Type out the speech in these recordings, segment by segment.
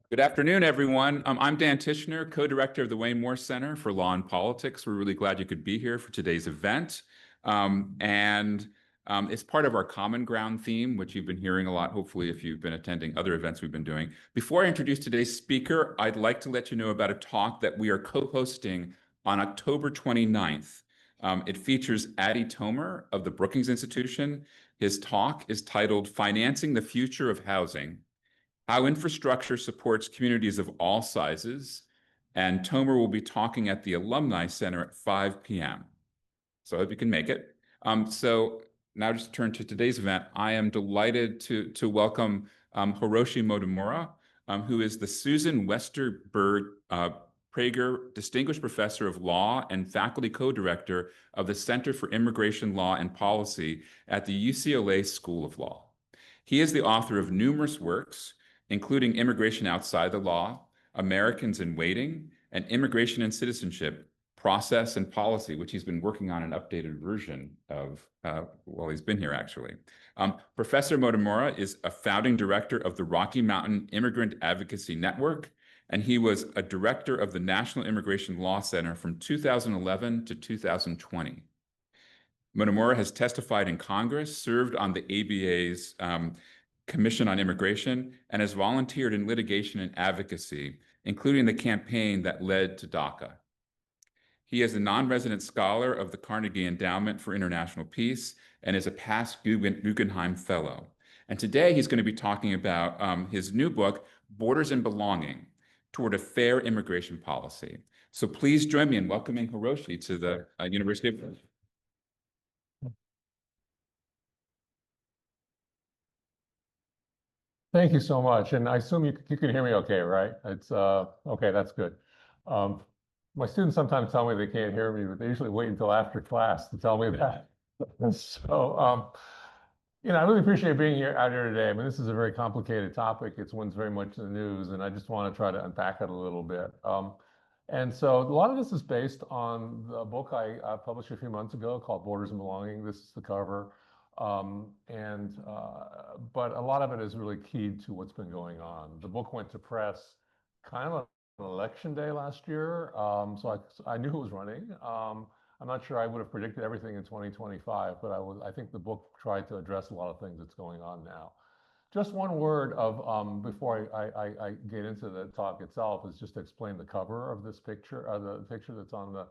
Good afternoon, everyone. I'm Dan Tishner, co-director of the Wayne Moore Center for Law and Politics. We're really glad you could be here for today's event. It's part of our Common Ground theme, which you've been hearing a lot, hopefully, if you've been attending other events we've been doing. Before I introduce today's speaker, I'd like to let you know about a talk that we are co-hosting on October 29th. It features Adi Tomer of the Brookings Institution. His talk is titled Financing the Future of Housing: How Infrastructure Supports Communities of All Sizes, and Tomer will be talking at the Alumni Center at 5 p.m. So I hope you can make it. So now just turn to today's event. I am delighted to welcome Hiroshi Motomura, who is the Susan Westerberg Prager Distinguished Professor of Law and Faculty Co-Director of the Center for Immigration Law and Policy at the UCLA School of Law. He is the author of numerous works, including Immigration Outside the Law, Americans in Waiting, and Immigration and Citizenship, Process and Policy, which he's been working on an updated version of while he's been here, actually. Professor Motomura is a founding director of the Rocky Mountain Immigrant Advocacy Network, and he was a director of the National Immigration Law Center from 2011 to 2020. Motomura has testified in Congress, served on the ABA's Commission on Immigration, and has volunteered in litigation and advocacy, including the campaign that led to DACA. He is a non-resident scholar of the Carnegie Endowment for International Peace and is a past Guggenheim Fellow. And today he's going to be talking about his new book, Borders and Belonging: Toward a Fair Immigration Policy. So please join me in welcoming Hiroshi to the University of Thank you so much. And I assume you can hear me okay, right? It's okay, that's good. My students sometimes tell me they can't hear me, but they usually wait until after class to tell me that. So, I really appreciate being out here today. I mean, this is a very complicated topic. It's one's very much in the news, and I just want to try to unpack it a little bit. And so a lot of this is based on the book I published a few months ago called Borders and Belonging. This is the cover. But a lot of it is really keyed to what's been going on. The book went to press kind of on election day last year, so I knew who was running. I'm not sure I would have predicted everything in 2025, but I think the book tried to address a lot of things that's going on now. Just one word of before I get into the talk itself is just to explain the cover of this picture, the picture that's on the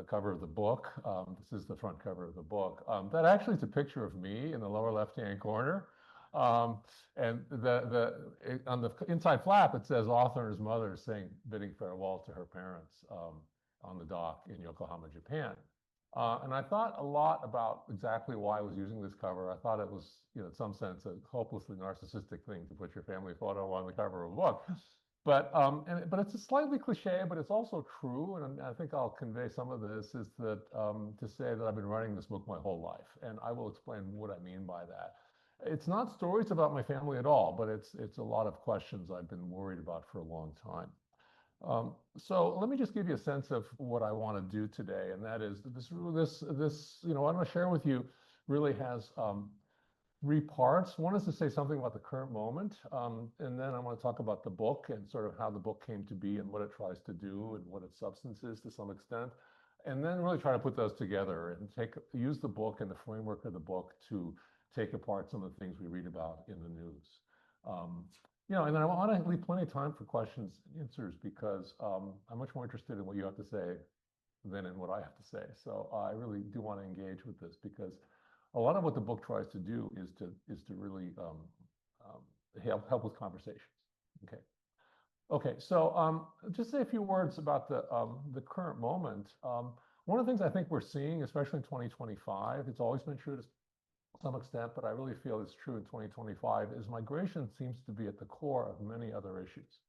cover of the book. This is the front cover of the book. That actually is a picture of me in the lower left-hand corner. And on the inside flap, it says author and his mother bidding farewell to her parents on the dock in Yokohama, Japan. And I thought a lot about exactly why I was using this cover. I thought it was, in some sense, a hopelessly narcissistic thing to put your family photo on the cover of a book. But it's a slightly cliche, but it's also true, and I think I'll convey some of this, is that to say that I've been writing this book my whole life, and I will explain what I mean by that. It's not stories about my family at all, but it's a lot of questions I've been worried about for a long time. So let me just give you a sense of what I want to do today, and that is this what I'm going to share with you really has three parts. One is to say something about the current moment, and then I want to talk about the book and sort of how the book came to be and what it tries to do and what its substance is to some extent, and then really try to put those together and use the book and the framework of the book to take apart some of the things we read about in the news. And then I want to leave plenty of time for questions and answers because I'm much more interested in what you have to say than in what I have to say. So I really do want to engage with this because a lot of what the book tries to do is to really help with conversations. Okay. So just say a few words about the current moment. One of the things I think we're seeing, especially in 2025, it's always been true to some extent, but I really feel it's true in 2025, is migration seems to be at the core of many other issues,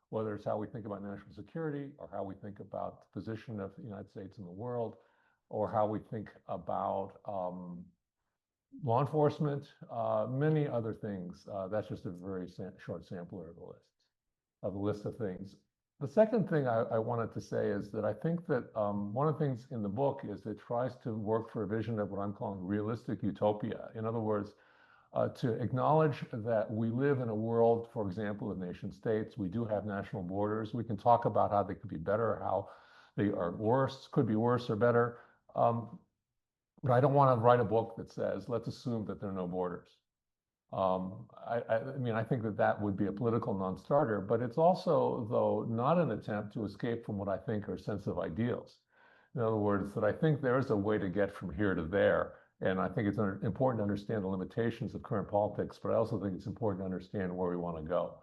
whether it's how we think about national security or how we think about the position of the United States in the world, or how we think about law enforcement, many other things. That's just a very short sampler of the list of things. The second thing I wanted to say is that I think that one of the things in the book is it tries to work for a vision of what I'm calling realistic utopia. In other words, to acknowledge that we live in a world, for example, of nation states. We do have national borders. We can talk about how they could be better, how they are worse, could be worse or better. But I don't want to write a book that says, let's assume that there are no borders. I mean, I think that that would be a political non-starter, but it's also, though, not an attempt to escape from what I think are sensitive ideals. In other words, that I think there is a way to get from here to there. And I think it's important to understand the limitations of current politics, but I also think it's important to understand where we want to go.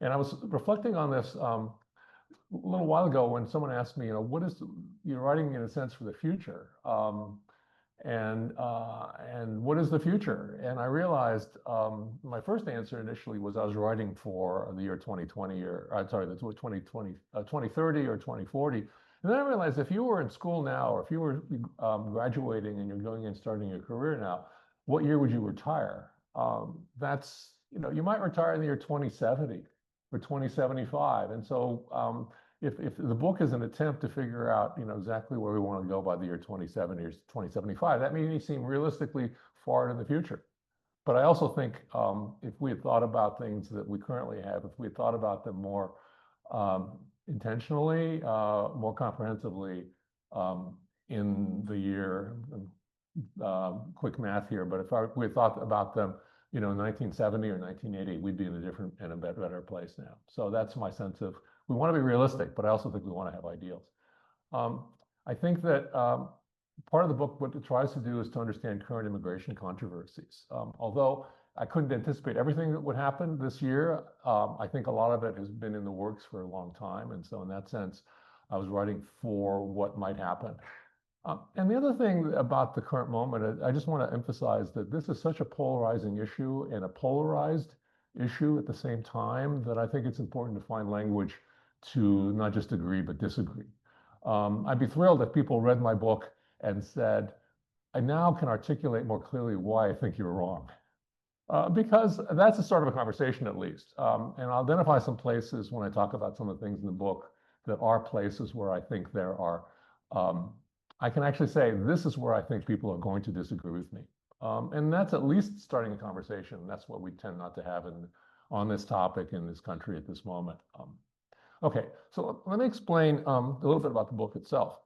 And I was reflecting on this a little while ago when someone asked me, what is you're writing in a sense for the future? And what is the future? And I realized my first answer initially was I was writing for the year 2020 or the 2030 or 2040. And then I realized if you were in school now, or if you were graduating and you're going and starting your career now, what year would you retire? That's, you might retire in the year 2070 or 2075. And so if the book is an attempt to figure out, exactly where we want to go by the year 2070 or 2075, that may seem realistically far in the future. But I also think if we had thought about things that we currently have, if we had thought about them more intentionally, more comprehensively in the year, quick math here, but if we had thought about them, in 1970 or 1980, we'd be in a different and a better place now. So that's my sense of, we want to be realistic, but I also think we want to have ideals. I think that part of the book, what it tries to do is to understand current immigration controversies. Although I couldn't anticipate everything that would happen this year, I think a lot of it has been in the works for a long time. And so in that sense, I was writing for what might happen. And the other thing about the current moment, I just want to emphasize that this is such a polarizing issue and a polarized issue at the same time that I think it's important to find language to not just agree, but disagree. I'd be thrilled if people read my book and said, I now can articulate more clearly why I think you're wrong. Because that's the start of a conversation, at least. And I'll identify some places when I talk about some of the things in the book that are places where I think there are, I can actually say, this is where I think people are going to disagree with me. And that's at least starting a conversation. That's what we tend not to have on this topic in this country at this moment. Okay, so let me explain a little bit about the book itself.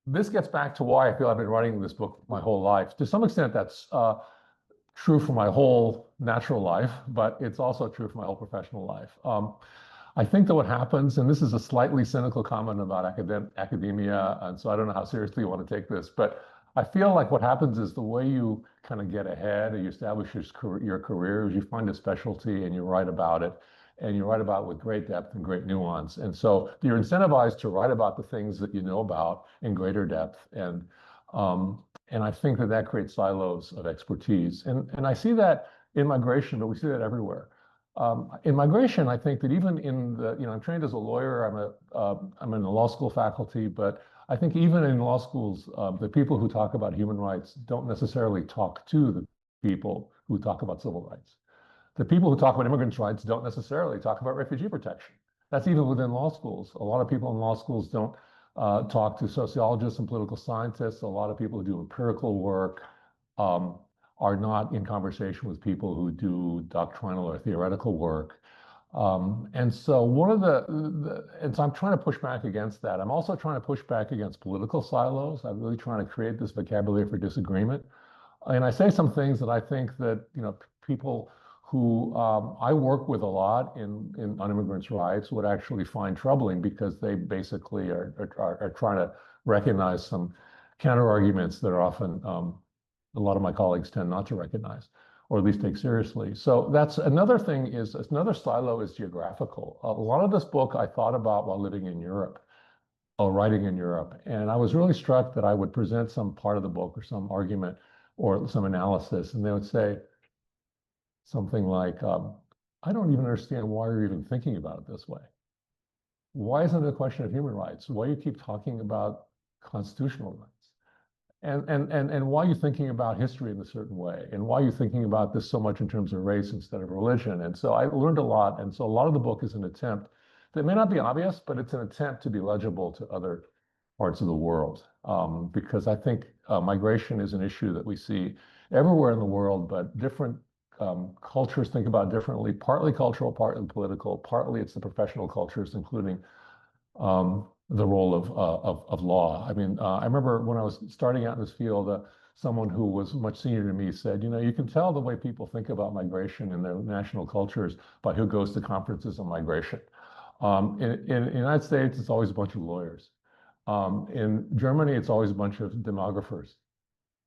This gets back to why I feel I've been writing this book my whole life. To some extent, that's true for my whole natural life, but it's also true for my whole professional life. I think that what happens, and this is a slightly cynical comment about academia, and so I don't know how seriously you want to take this, but I feel like what happens is the way you kind of get ahead and you establish your career is you find a specialty and you write about it, and you write about it with great depth and great nuance. And so you're incentivized to write about the things that you know about in greater depth. And I think that that creates silos of expertise. And I see that in migration, but we see that everywhere. In migration, I think that even in the, I'm trained as a lawyer, I'm in the law school faculty, but I think even in law schools, the people who talk about human rights don't necessarily talk to the people who talk about civil rights. The people who talk about immigrants' rights don't necessarily talk about refugee protection. That's even within law schools. A lot of people in law schools don't talk to sociologists and political scientists. A lot of people who do empirical work are not in conversation with people who do doctrinal or theoretical work. And so and so I'm trying to push back against that. I'm also trying to push back against political silos. I'm really trying to create this vocabulary for disagreement. And I say some things that I think that, people who I work with a lot on immigrants' rights would actually find troubling, because they basically are trying to recognize some counter arguments that are often a lot of my colleagues tend not to recognize, or at least take seriously. So that's another thing. Another silo is geographical. A lot of this book I thought about while living in Europe, or writing in Europe, and I was really struck that I would present some part of the book or some argument or some analysis, and they would say something like, I don't even understand why you're even thinking about it this way. Why isn't it a question of human rights? Why do you keep talking about constitutional rights? And why are you thinking about history in a certain way? And why are you thinking about this so much in terms of race instead of religion? And so I learned a lot. And so a lot of the book is an attempt that may not be obvious, but it's an attempt to be legible to other parts of the world, because I think migration is an issue that we see everywhere in the world, but different cultures think about it differently, partly cultural, partly political, partly it's the professional cultures, including the role of law. I mean, I remember when I was starting out in this field, someone who was much senior to me said, you know, you can tell the way people think about migration in their national cultures by who goes to conferences on migration. In the United States, it's always a bunch of lawyers. In Germany, it's always a bunch of demographers.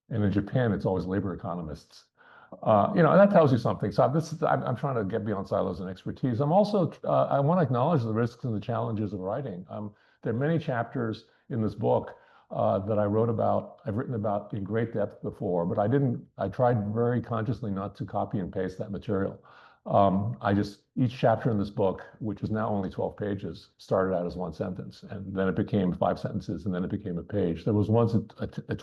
And in Japan, it's always labor economists. You know, that tells you something. So I'm trying to get beyond silos and expertise. I'm also, I want to acknowledge the risks and the challenges of writing. There are many chapters in this book that I've written about in great depth before, but I tried very consciously not to copy and paste that material. Each chapter in this book, which is now only 12 pages, started out as one sentence, and then it became 5 sentences, and then it became a page. There was once a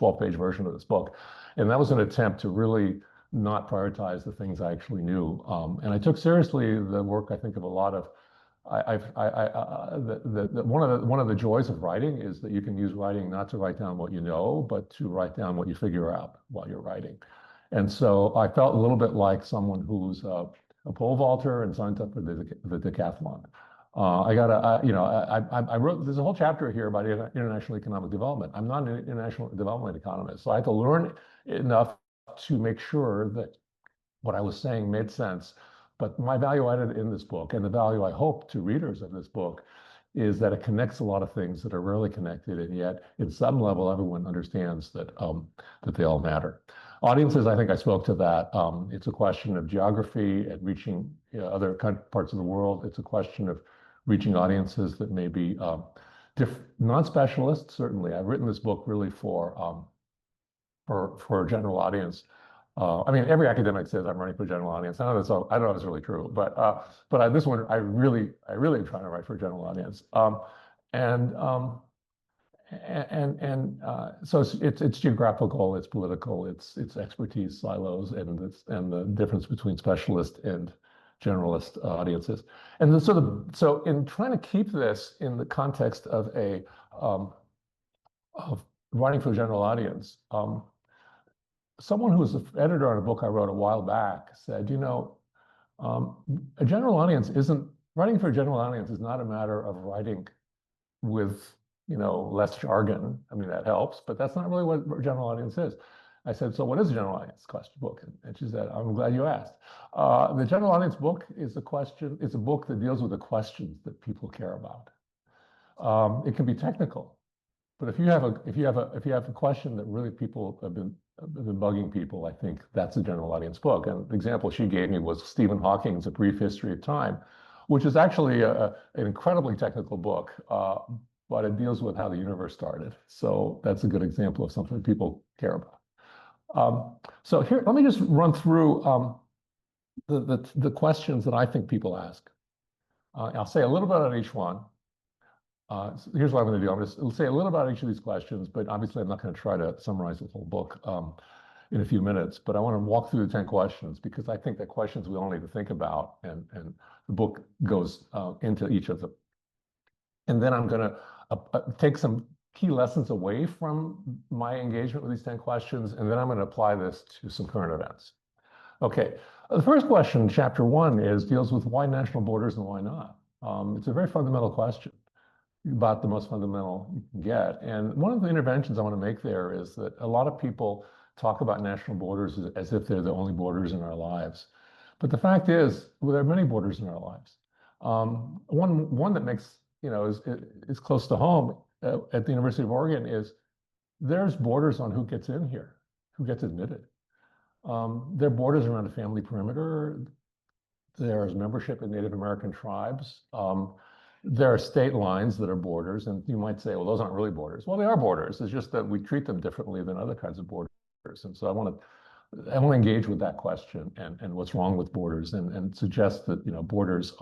12-page version of this book, and that was an attempt to really not prioritize the things I actually knew. And I took seriously the work, I think, of a lot of, one of the joys of writing is that you can use writing not to write down what you know, but to write down what you figure out while you're writing. And so I felt a little bit like someone who's a pole vaulter and signed up for the decathlon. I wrote, there's a whole chapter here about international economic development. I'm not an international development economist, so I had to learn enough to make sure that what I was saying made sense. But my value added in this book, and the value I hope to readers of this book, is that it connects a lot of things that are rarely connected, and yet, in some level, everyone understands that they all matter. Audiences, I think I spoke to that. It's a question of geography and reaching other parts of the world. It's a question of reaching audiences that may be non-specialists, certainly. I've written this book really for a general audience. I mean, every academic says I'm writing for a general audience. I don't know if it's really true, but this one, I really am trying to write for a general audience. So it's geographical, it's political, it's expertise silos, and the difference between specialist and generalist audiences. And so in trying to keep this in the context of writing for a general audience, someone who was the editor on a book I wrote a while back said, you know, a general audience writing for a general audience is not a matter of writing with, you know, less jargon. I mean, that helps, but that's not really what a general audience is. I said, so what is a general audience book? And she said, I'm glad you asked. The general audience book is a book that deals with the questions that people care about. It can be technical, but if you have a question that really people have been bugging people, I think that's a general audience book. And the example she gave me was Stephen Hawking's A Brief History of Time, which is actually an incredibly technical book, but it deals with how the universe started. So that's a good example of something people care about. So here, let me just run through the questions that I think people ask. I'll say a little bit on each one. So here's what I'm going to do. I'll say a little about each of these questions, but obviously I'm not going to try to summarize the whole book in a few minutes. But I want to walk through the 10 questions because I think that questions we all need to think about, and the book goes into each of them. And then I'm going to take some key lessons away from my engagement with these 10 questions, and then I'm going to apply this to some current events. Okay, the first question, chapter 1, deals with why national borders and why not. It's a very fundamental question, about the most fundamental you can get. And one of the interventions I want to make there is that a lot of people talk about national borders as if they're the only borders in our lives. But the fact is, well, there are many borders in our lives. One that makes, you know, is close to home at the University of Oregon is there's borders on who gets in here, who gets admitted. There are borders around a family perimeter. There's membership in Native American tribes. There are state lines that are borders, and you might say, well, those aren't really borders. Well, they are borders. It's just that we treat them differently than other kinds of borders. And so I want to engage with that question and what's wrong with borders, and suggest that, you know, borders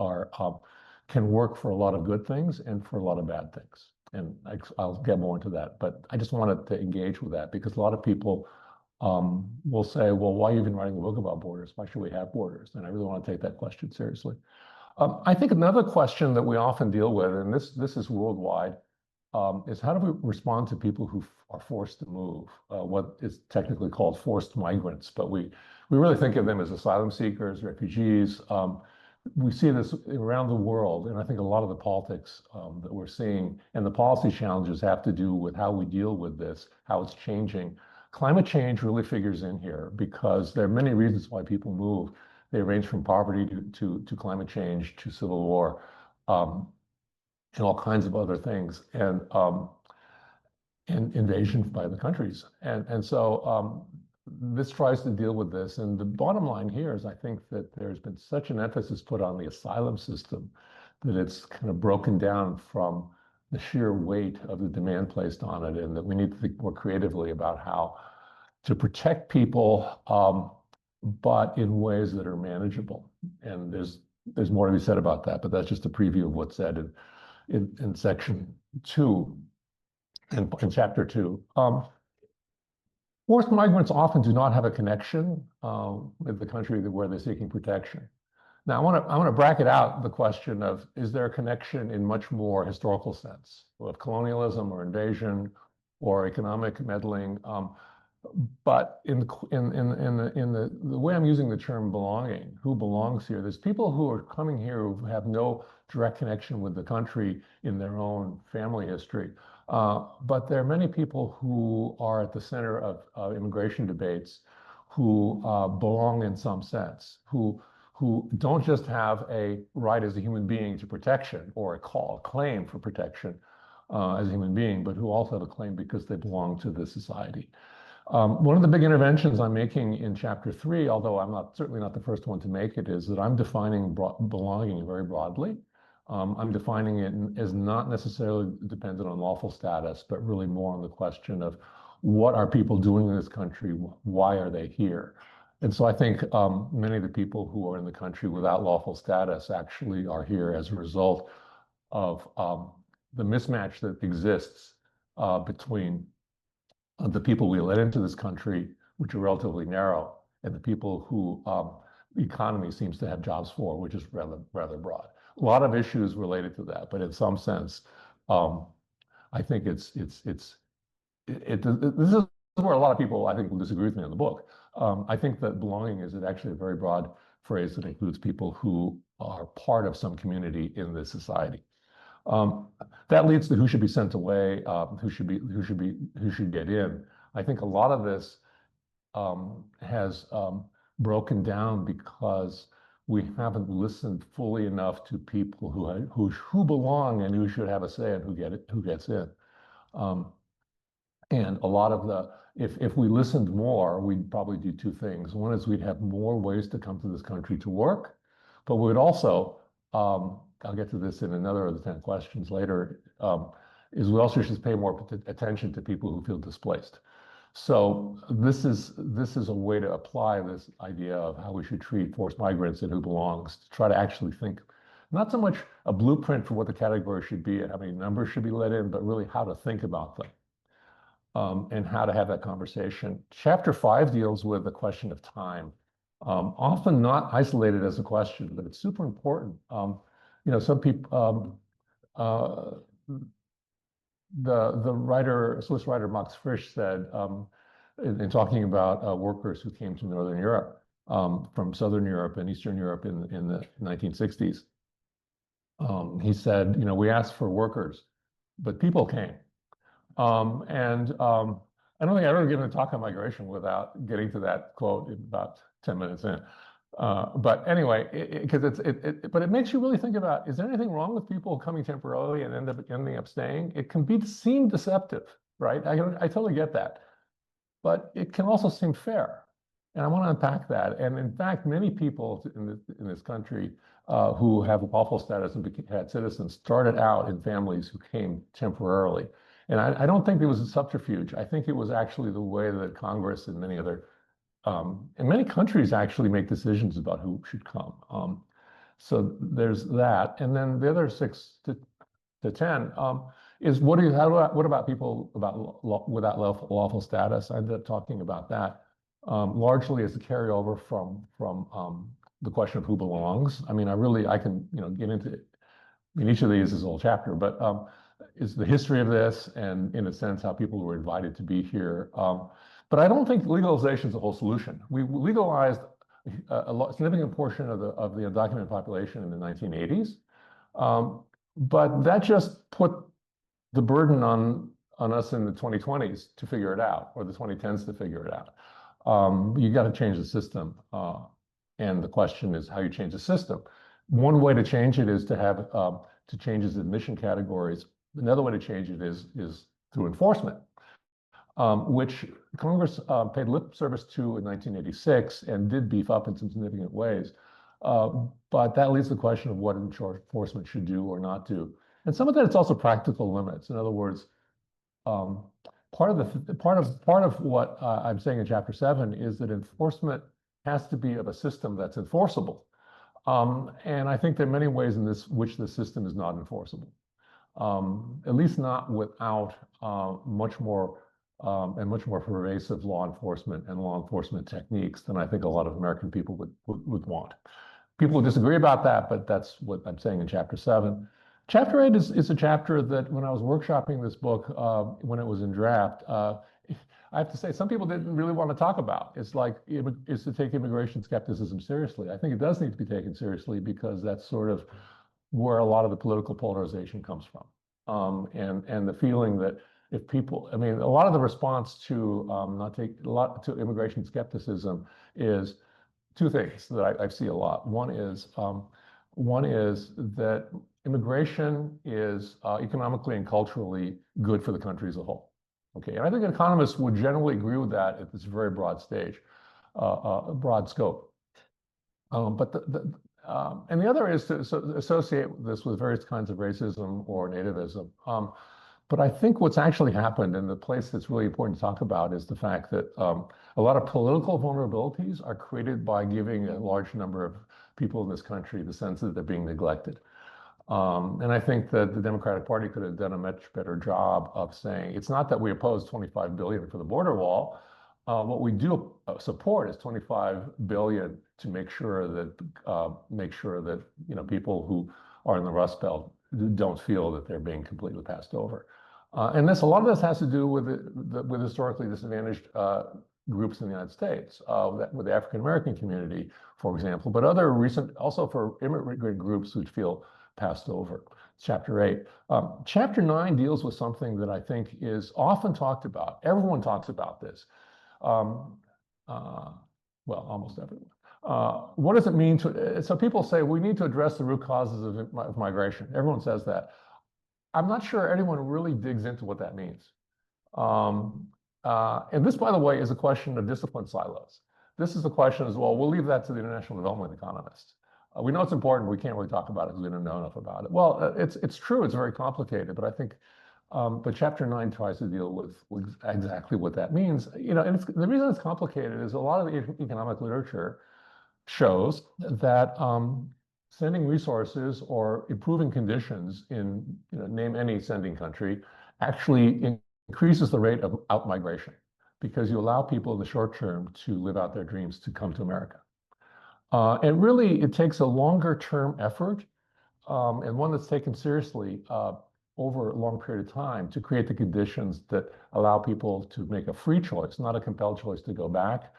can work for a lot of good things and for a lot of bad things. And I'll get more into that, but I just wanted to engage with that because a lot of people will say, well, why are you even writing a book about borders? Why should we have borders? And I really want to take that question seriously. I think another question that we often deal with, and this is worldwide, is how do we respond to people who are forced to move, what is technically called forced migrants, but we really think of them as asylum seekers, refugees. We see this around the world, and I think a lot of the politics that we're seeing and the policy challenges have to do with how we deal with this, how it's changing. Climate change really figures in here because there are many reasons why people move. They range from poverty to climate change to civil war, and all kinds of other things, and invasion by the countries. And so this tries to deal with this. And the bottom line here is I think that there's been such an emphasis put on the asylum system that it's kind of broken down from the sheer weight of the demand placed on it, and that we need to think more creatively about how to protect people, but in ways that are manageable. And there's more to be said about that, but that's just a preview of what's said in section 2 and in chapter 2. Forced migrants often do not have a connection with the country where they're seeking protection. Now, I want to bracket out the question of, is there a connection in much more historical sense of colonialism or invasion or economic meddling? But in the way I'm using the term belonging, who belongs here, there's people who are coming here who have no direct connection with the country in their own family history. But there are many people who are at the center of immigration debates who belong in some sense, who don't just have a right as a human being to protection or a claim for protection as a human being, but who also have a claim because they belong to the society. One of the big interventions I'm making in chapter 3, although I'm certainly not the first one to make it, is that I'm defining belonging very broadly. I'm defining it as not necessarily dependent on lawful status, but really more on the question of what are people doing in this country? Why are they here? And so I think many of the people who are in the country without lawful status actually are here as a result of the mismatch that exists between the people we let into this country, which are relatively narrow, and the people who the economy seems to have jobs for, which is rather broad. A lot of issues related to that, but in some sense, I think this is where a lot of people, I think, will disagree with me on the book. I think that belonging is actually a very broad phrase that includes people who are part of some community in this society. That leads to who should be sent away, who should get in. I think a lot of this has broken down because we haven't listened fully enough to people who belong and who should have a say in who gets in. And a lot of if we listened more, we'd probably do two things. One is we'd have more ways to come to this country to work, but we'd also, I'll get to this in another of the 10 questions later, is we also should pay more attention to people who feel displaced. So this is a way to apply this idea of how we should treat forced migrants and who belongs, to try to actually think, not so much a blueprint for what the category should be and how many numbers should be let in, but really how to think about them. And how to have that conversation. Chapter 5 deals with the question of time, often not isolated as a question, but it's super important. Some people, the Swiss writer Max Frisch said, in talking about workers who came to Northern Europe, from Southern Europe and Eastern Europe in the 1960s, he said, we asked for workers, but people came. I don't think I've ever given a talk on migration without getting to that quote in about 10 minutes in. But anyway, but it makes you really think about, is there anything wrong with people coming temporarily and ending up staying? It can seem deceptive, right? I totally get that. But it can also seem fair. And I want to unpack that. And in fact, many people in this country who have lawful status and had citizens started out in families who came temporarily. And I don't think it was a subterfuge. I think it was actually the way that Congress and many other, and many countries actually make decisions about who should come. So there's that. And then the other 6 to 10 is what about people without lawful status? I ended up talking about that largely as a carryover from the question of who belongs. I mean, I can get into it. I mean, each of these is a whole chapter, but is the history of this, and in a sense, how people were invited to be here. But I don't think legalization is the whole solution. We legalized a significant portion of the undocumented population in the 1980s, but that just put the burden on us in the 2020s to figure it out, or the 2010s to figure it out. You got to change the system, and the question is how you change the system. One way to change it is to have to change its admission categories. Another way to change it is through enforcement, which Congress paid lip service to in 1986 and did beef up in some significant ways. But that leaves the question of what enforcement should do or not do. And some of that, it's also practical limits. In other words, part of what I'm saying in Chapter 7 is that enforcement has to be of a system that's enforceable. And I think there are many ways in which the system is not enforceable, at least not without much more pervasive law enforcement and law enforcement techniques than I think a lot of American people would want. People would disagree about that, but that's what I'm saying in Chapter 7. Chapter 8 is a chapter that when I was workshopping this book, when it was in draft, I have to say, some people didn't really want to talk about. It's to take immigration skepticism seriously. I think it does need to be taken seriously because that's sort of where a lot of the political polarization comes from. And the feeling that if people, I mean, a lot of the response to to immigration skepticism is two things that I see a lot. One is that immigration is economically and culturally good for the country as a whole. Okay, and I think economists would generally agree with that at this very broad broad scope. But and the other is to associate this with various kinds of racism or nativism. But I think what's actually happened, and the place that's really important to talk about, is the fact that a lot of political vulnerabilities are created by giving a large number of people in this country the sense that they're being neglected. And I think that the Democratic Party could have done a much better job of saying, it's not that we oppose $25 billion for the border wall. What we do support is $25 billion to make sure that people who are in the Rust Belt don't feel that they're being completely passed over. And a lot of this has to do with historically disadvantaged groups in the United States, with the African American community, for example, but also for immigrant groups who feel passed over. Chapter 8. Chapter 9 deals with something that I think is often talked about. Everyone talks about this. Well, almost everyone. What does it mean so people say we need to address the root causes of migration. Everyone says that. I'm not sure anyone really digs into what that means. And this, by the way, is a question of discipline silos. This is the question as well. We'll leave that to the international development economists. We know it's important. We can't really talk about it because we don't know enough about it. Well, it's true. It's very complicated, but I think, but Chapter 9 tries to deal with exactly what that means. And the reason it's complicated is a lot of the economic literature shows that sending resources or improving conditions in name any sending country actually increases the rate of outmigration because you allow people in the short term to live out their dreams to come to America. And really, it takes a longer term effort and one that's taken seriously over a long period of time to create the conditions that allow people to make a free choice, not a compelled choice to go back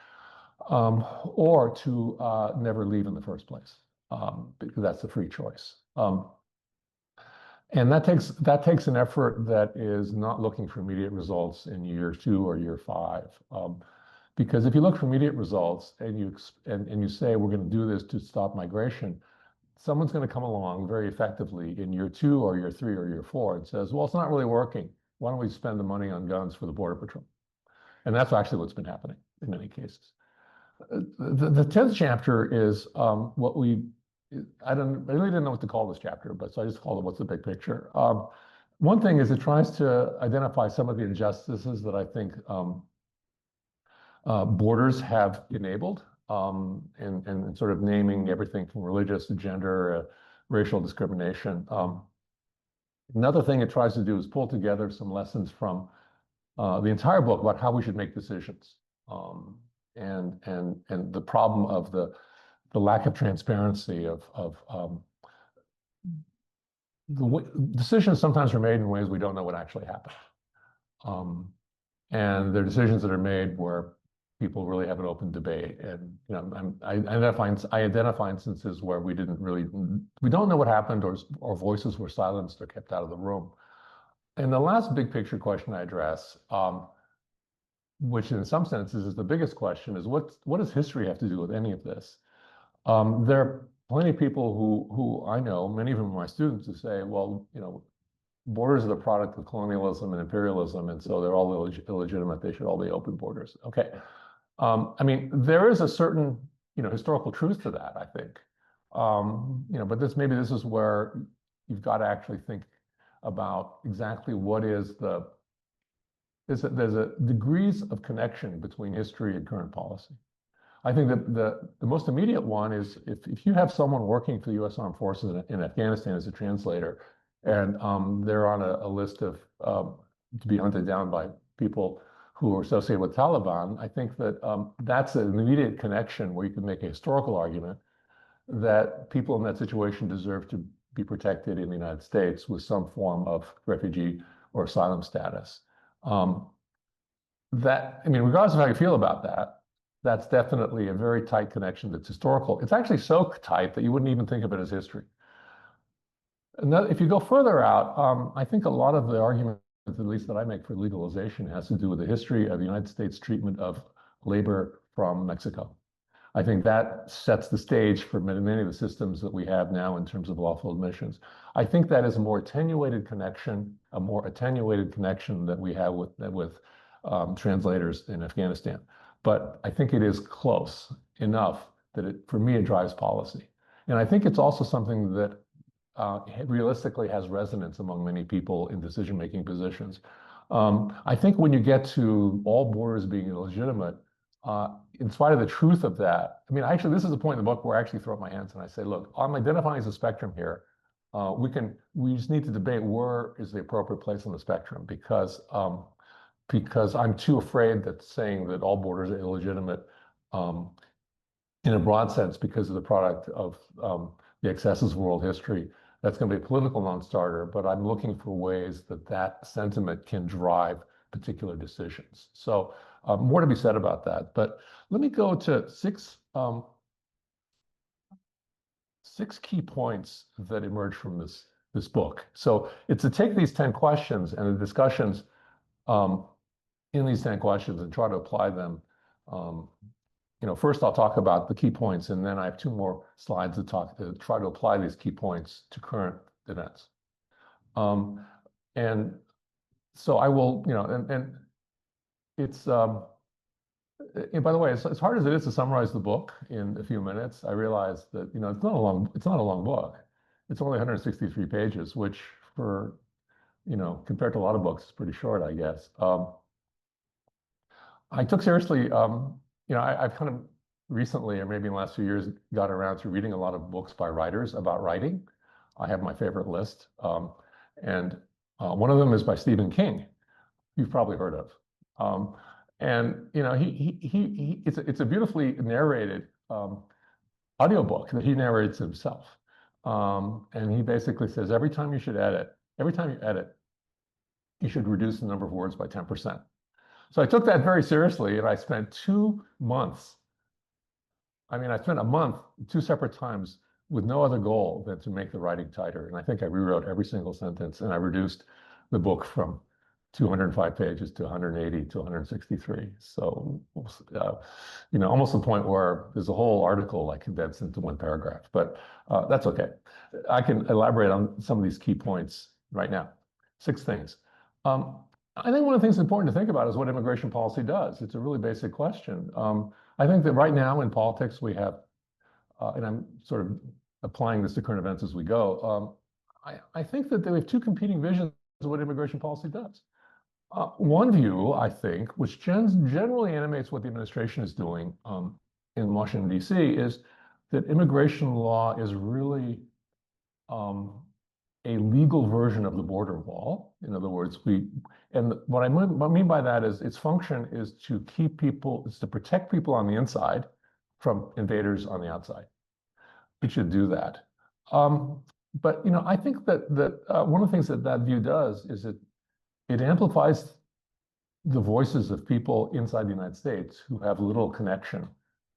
or to never leave in the first place, because that's a free choice. And that takes an effort that is not looking for immediate results in year 2 or year 5. Because if you look for immediate results and you say we're going to do this to stop migration, someone's going to come along very effectively in year 2 or year 3 or year 4 and says, well, it's not really working. Why don't we spend the money on guns for the Border Patrol? And that's actually what's been happening in many cases. The 10th chapter is what I really didn't know what to call this chapter, but so I just called it What's the Big Picture. One thing is it tries to identify some of the injustices that I think borders have enabled, and sort of naming everything from religious to gender, racial discrimination. Another thing it tries to do is pull together some lessons from the entire book about how we should make decisions, and the problem of the lack of transparency of decisions sometimes are made in ways we don't know what actually happened. And there are decisions that are made where people really have an open debate. And I identify instances where we don't know what happened, or voices were silenced or kept out of the room. And the last big picture question I address, which in some senses is the biggest question, is what does history have to do with any of this? There are plenty of people who I know, many of them are my students, who say, well, borders are the product of colonialism and imperialism, and so they're all illegitimate. They should all be open borders. Okay. I mean, there is a certain, historical truth to that, I think. But maybe this is where you've got to actually think about exactly what is there's a degrees of connection between history and current policy. I think that the most immediate one is if you have someone working for the U.S. Armed Forces in Afghanistan as a translator, and they're on a list of to be hunted down by people who are associated with Taliban, I think that that's an immediate connection where you can make a historical argument that people in that situation deserve to be protected in the United States with some form of refugee or asylum status. Regardless of how you feel about that, that's definitely a very tight connection that's historical. It's actually so tight that you wouldn't even think of it as history. And if you go further out, I think a lot of the argument, at least that I make for legalization, has to do with the history of the United States treatment of labor from Mexico. I think that sets the stage for many of the systems that we have now in terms of lawful admissions. I think that is a more attenuated connection that we have with translators in Afghanistan. But I think it is close enough that for me, it drives policy. And I think it's also something that realistically has resonance among many people in decision-making positions. I think when you get to all borders being illegitimate, in spite of the truth of that, actually, this is a point in the book where I actually throw up my hands and I say, look, I'm identifying as a spectrum here. We just need to debate where is the appropriate place on the spectrum, because I'm too afraid that saying that all borders are illegitimate in a broad sense because of the product of the excesses of world history, that's going to be a political non-starter, but I'm looking for ways that sentiment can drive particular decisions. So more to be said about that. But let me go to six key points that emerge from this book. So it's to take these 10 questions and the discussions in these 10 questions and try to apply them. First I'll talk about the key points, and then I have 2 more slides to try to apply these key points to current events. And so I will, and it's, and by the way, as hard as it is to summarize the book in a few minutes, I realize that, it's not a long book. It's only 163 pages, which for, compared to a lot of books, is pretty short, I guess. I took seriously, I've kind of recently, or maybe in the last few years, got around to reading a lot of books by writers about writing. I have my favorite list. And one of them is by Stephen King, you've probably heard of. It's a beautifully narrated audiobook that he narrates himself. And he basically says every time you edit, you should reduce the number of words by 10%. So I took that very seriously, and I spent 2 months. I spent a month, 2 separate times, with no other goal than to make the writing tighter. And I think I rewrote every single sentence, and I reduced the book from 205 pages to 180 to 163. So, almost the point where there's a whole article I condensed into 1 paragraph, but that's okay. I can elaborate on some of these key points right now. 6 things. I think one of the things that's important to think about is what immigration policy does. It's a really basic question. I think that right now in politics we have, and I'm sort of applying this to current events as we go, I think that we have 2 competing visions of what immigration policy does. One view, I think, which generally animates what the administration is doing in Washington, D.C., is that immigration law is really a legal version of the border wall. In other words, what I mean by that is its function is to protect people on the inside from invaders on the outside. It should do that. but I think that one of the things that view does is it amplifies the voices of people inside the United States who have little connection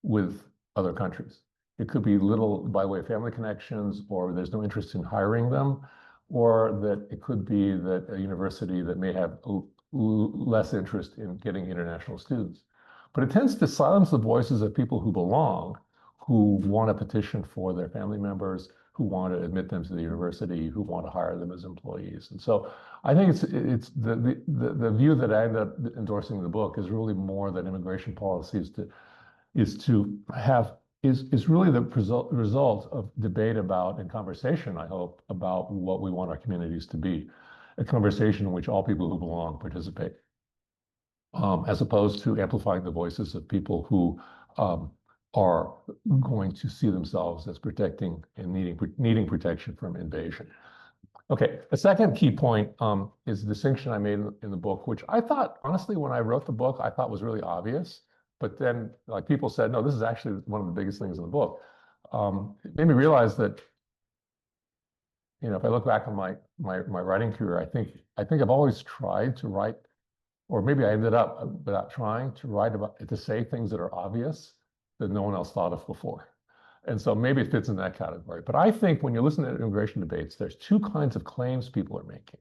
with other countries. It could be little by way of family connections, or there's no interest in hiring them, or that it could be that a university that may have less interest in getting international students. But it tends to silence the voices of people who belong, who want to petition for their family members, who want to admit them to the university, who want to hire them as employees. And so I think it's the view that I end up endorsing in the book is really more that immigration policy is really the result of debate about and conversation, I hope, about what we want our communities to be. A conversation in which all people who belong participate, as opposed to amplifying the voices of people who are going to see themselves as protecting and needing protection from invasion. Okay, a second key point is the distinction I made in the book, which I thought, honestly, when I wrote the book, I thought was really obvious. But then, like, people said, no, this is actually one of the biggest things in the book. It made me realize that, if I look back on my writing career, I think I've always tried to write, or maybe I ended up without trying to say things that are obvious that no one else thought of before. And so maybe it fits in that category. But I think when you listen to immigration debates, there's two kinds of claims people are making.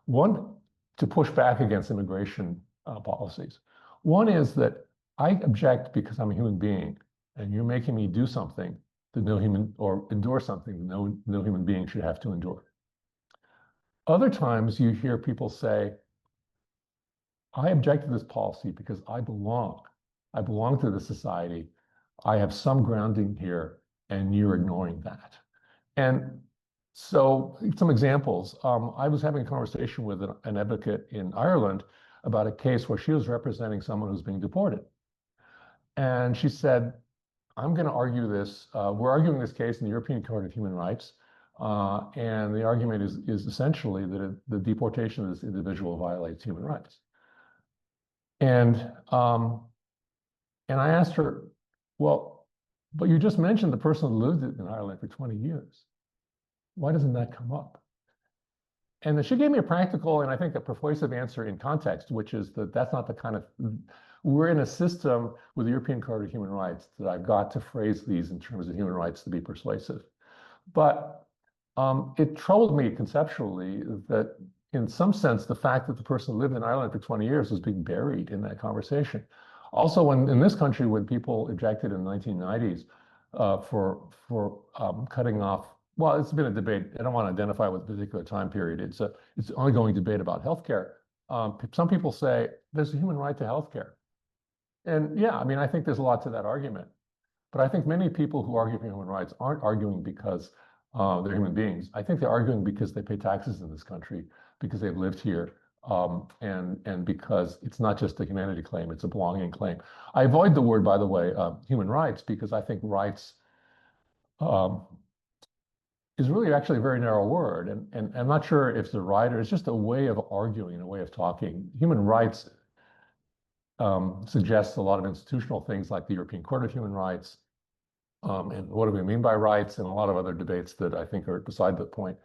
One, to push back against immigration policies. One is that I object because I'm a human being, and you're making me do something that endure something that no human being should have to endure. Other times you hear people say, I object to this policy because I belong. I belong to the society. I have some grounding here, and you're ignoring that. And so some examples. I was having a conversation with an advocate in Ireland about a case where she was representing someone who's being deported. And she said, I'm going to argue this. We're arguing this case in the European Court of Human Rights. And the argument is essentially that the deportation of this individual violates human rights. And I asked her, well, but you just mentioned the person who lived in Ireland for 20 years. Why doesn't that come up? And then she gave me a practical and I think a persuasive answer in context, which is that that's not the kind of, we're in a system with the European Court of Human Rights that I've got to phrase these in terms of human rights to be persuasive. But it troubled me conceptually that in some sense, the fact that the person lived in Ireland for 20 years was being buried in that conversation. Also, in this country, when people objected in the 1990s for cutting off, well, it's been a debate. I don't want to identify with a particular time period. It's an ongoing debate about healthcare. Some people say there's a human right to healthcare. And yeah, I mean, I think there's a lot to that argument. But I think many people who argue for human rights aren't arguing because they're human beings. I think they're arguing because they pay taxes in this country, because they've lived here, and because it's not just a humanity claim, it's a belonging claim. I avoid the word, by the way, human rights, because I think rights is really actually a very narrow word. And I'm not sure if the right, or it's just a way of arguing, a way of talking. Human rights suggests a lot of institutional things like the European Court of Human Rights, and what do we mean by rights, and a lot of other debates that I think are beside the point.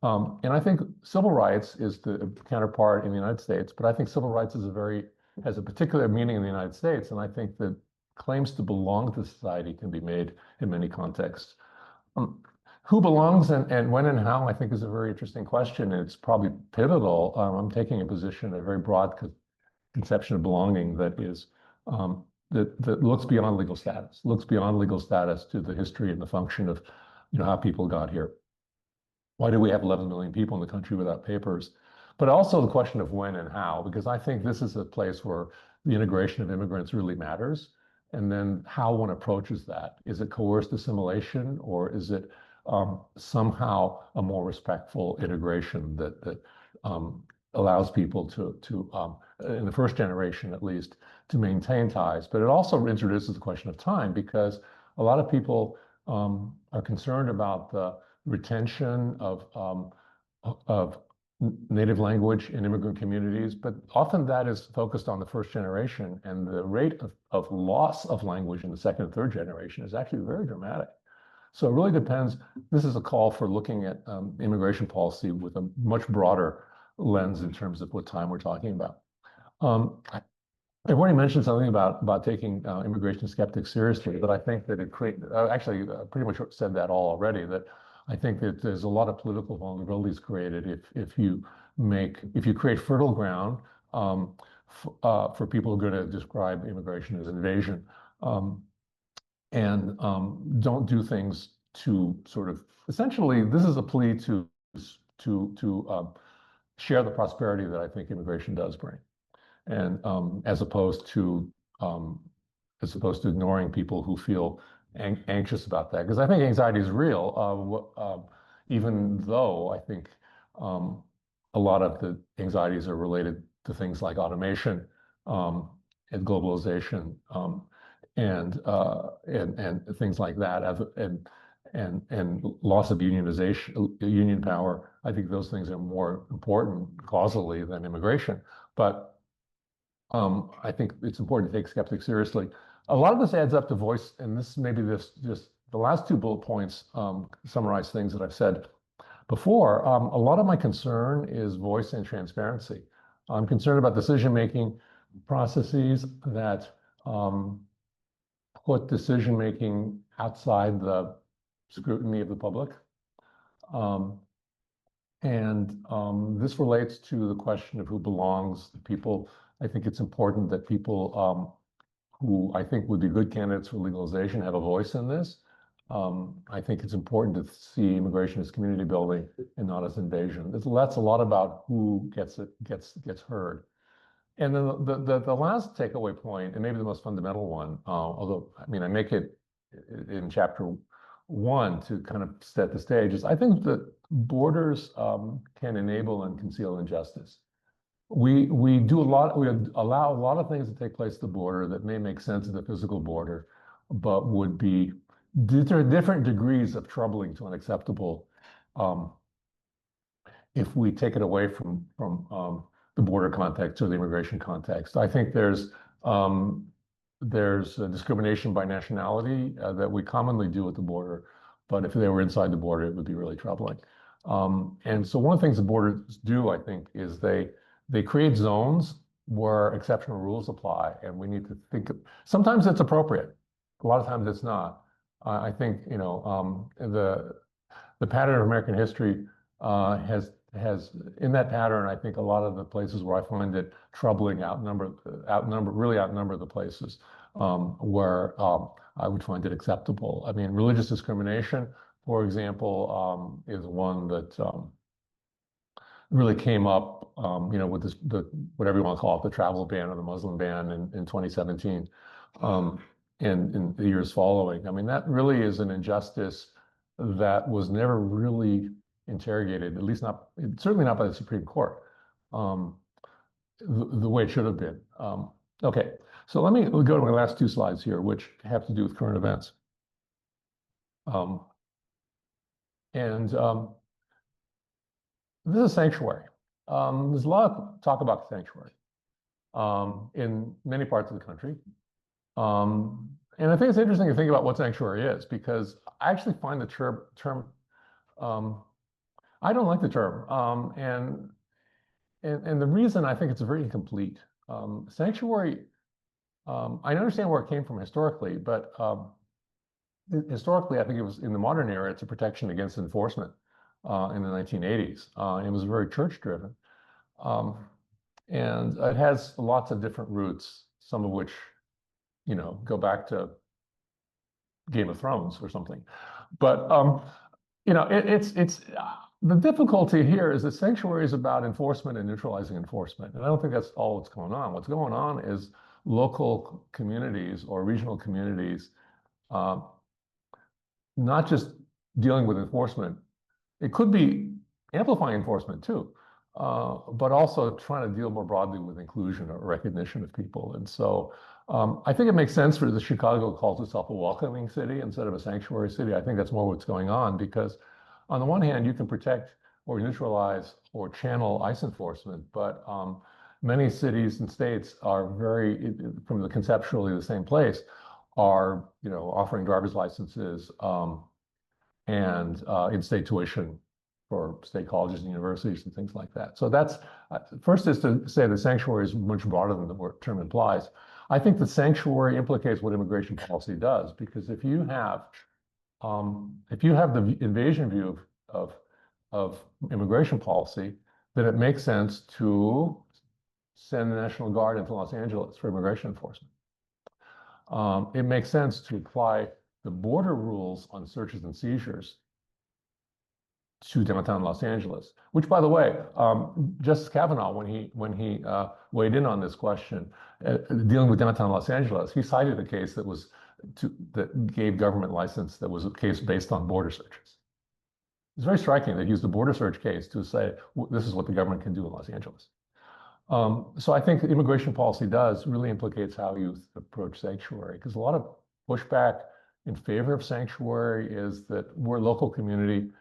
And I think civil rights is the counterpart in the United States, but I think civil rights has a particular meaning in the United States, and I think that claims to belong to society can be made in many contexts. Who belongs and when and how, I think, is a very interesting question, and it's probably pivotal. I'm taking a position, a very broad conception of belonging that is that looks beyond legal status, to the history and the function of how people got here. Why do we have 11 million people in the country without papers? But also the question of when and how, because I think this is a place where the integration of immigrants really matters. And then how one approaches that. Is it coerced assimilation, or is it somehow a more respectful integration that allows people to in the first generation at least, to maintain ties? But it also introduces the question of time, because a lot of people are concerned about the retention of native language in immigrant communities, but often that is focused on the first generation, and the rate of loss of language in the second and third generation is actually very dramatic. So it really depends. This is a call for looking at immigration policy with a much broader lens in terms of what time we're talking about. I've already mentioned something about taking immigration skeptics seriously, but I think that it actually pretty much said that all already, that I think that there's a lot of political vulnerabilities created if you create fertile ground for people who are going to describe immigration as invasion, and don't do things to sort of, essentially, this is a plea to share the prosperity that I think immigration does bring, and as opposed to ignoring people who feel anxious about that, because I think anxiety is real. Even though I think a lot of the anxieties are related to things like automation and globalization, and things like that, and loss of union power. I think those things are more important causally than immigration. But I think it's important to take skeptics seriously. A lot of this adds up to voice, and this just the last two bullet points summarize things that I've said before. A lot of my concern is voice and transparency. I'm concerned about decision-making processes that put decision-making outside the scrutiny of the public. This relates to the question of who belongs to people. I think it's important that people who I think would be good candidates for legalization have a voice in this. I think it's important to see immigration as community building and not as invasion. That's a lot about who gets heard. And then the last takeaway point, and maybe the most fundamental one, although I mean I make it in chapter 1 to kind of set the stage, is I think that borders can enable and conceal injustice. We allow a lot of things to take place at the border that may make sense at the physical border, but would be different degrees of troubling to unacceptable if we take it away from the border context or the immigration context. I think there's discrimination by nationality that we commonly do at the border, but if they were inside the border, it would be really troubling. And so one of the things the borders do, I think, is they create zones where exceptional rules apply, and we need to think. Sometimes it's appropriate, a lot of times it's not. I think the pattern of American history has in that pattern. I think a lot of the places where I find it troubling outnumber the places where I would find it acceptable. I mean, religious discrimination, for example, is one that really came up, with whatever you want to call it, the travel ban or the Muslim ban in 2017, and in the years following. I mean, that really is an injustice that was never really interrogated, at least certainly not by the Supreme Court, the way it should have been. Okay, so let me go to my last two slides here, which have to do with current events. This is sanctuary. There's a lot of talk about sanctuary in many parts of the country. And I think it's interesting to think about what sanctuary is, because I actually find the term I don't like the term. And the reason I think it's very incomplete. Sanctuary, I understand where it came from historically, but historically, I think it was in the modern era, it's a protection against enforcement in the 1980s. It was very church-driven. And it has lots of different roots, some of which, go back to Game of Thrones or something. But, it's the difficulty here is that sanctuary is about enforcement and neutralizing enforcement. And I don't think that's all what's going on. What's going on is local communities or regional communities not just dealing with enforcement. It could be amplifying enforcement too, but also trying to deal more broadly with inclusion or recognition of people. And so I think it makes sense for the Chicago calls itself a welcoming city instead of a sanctuary city. I think that's more what's going on, because on the one hand, you can protect or neutralize or channel ICE enforcement, but many cities and states are from the conceptually the same place, are offering driver's licenses, and in-state tuition for state colleges and universities and things like that. So that's first is to say the sanctuary is much broader than the term implies. I think the sanctuary implicates what immigration policy does, because if you have the invasion view of immigration policy, then it makes sense to send the National Guard into Los Angeles for immigration enforcement. It makes sense to apply the border rules on searches and seizures to downtown Los Angeles, which, by the way, Justice Kavanaugh, when he weighed in on this question, dealing with downtown Los Angeles, he cited a case that gave government license that was a case based on border searches. It's very striking. They used the border search case to say, this is what the government can do in Los Angeles. So I think immigration policy really implicates how you approach sanctuary, because a lot of pushback in favor of sanctuary is that we're a local community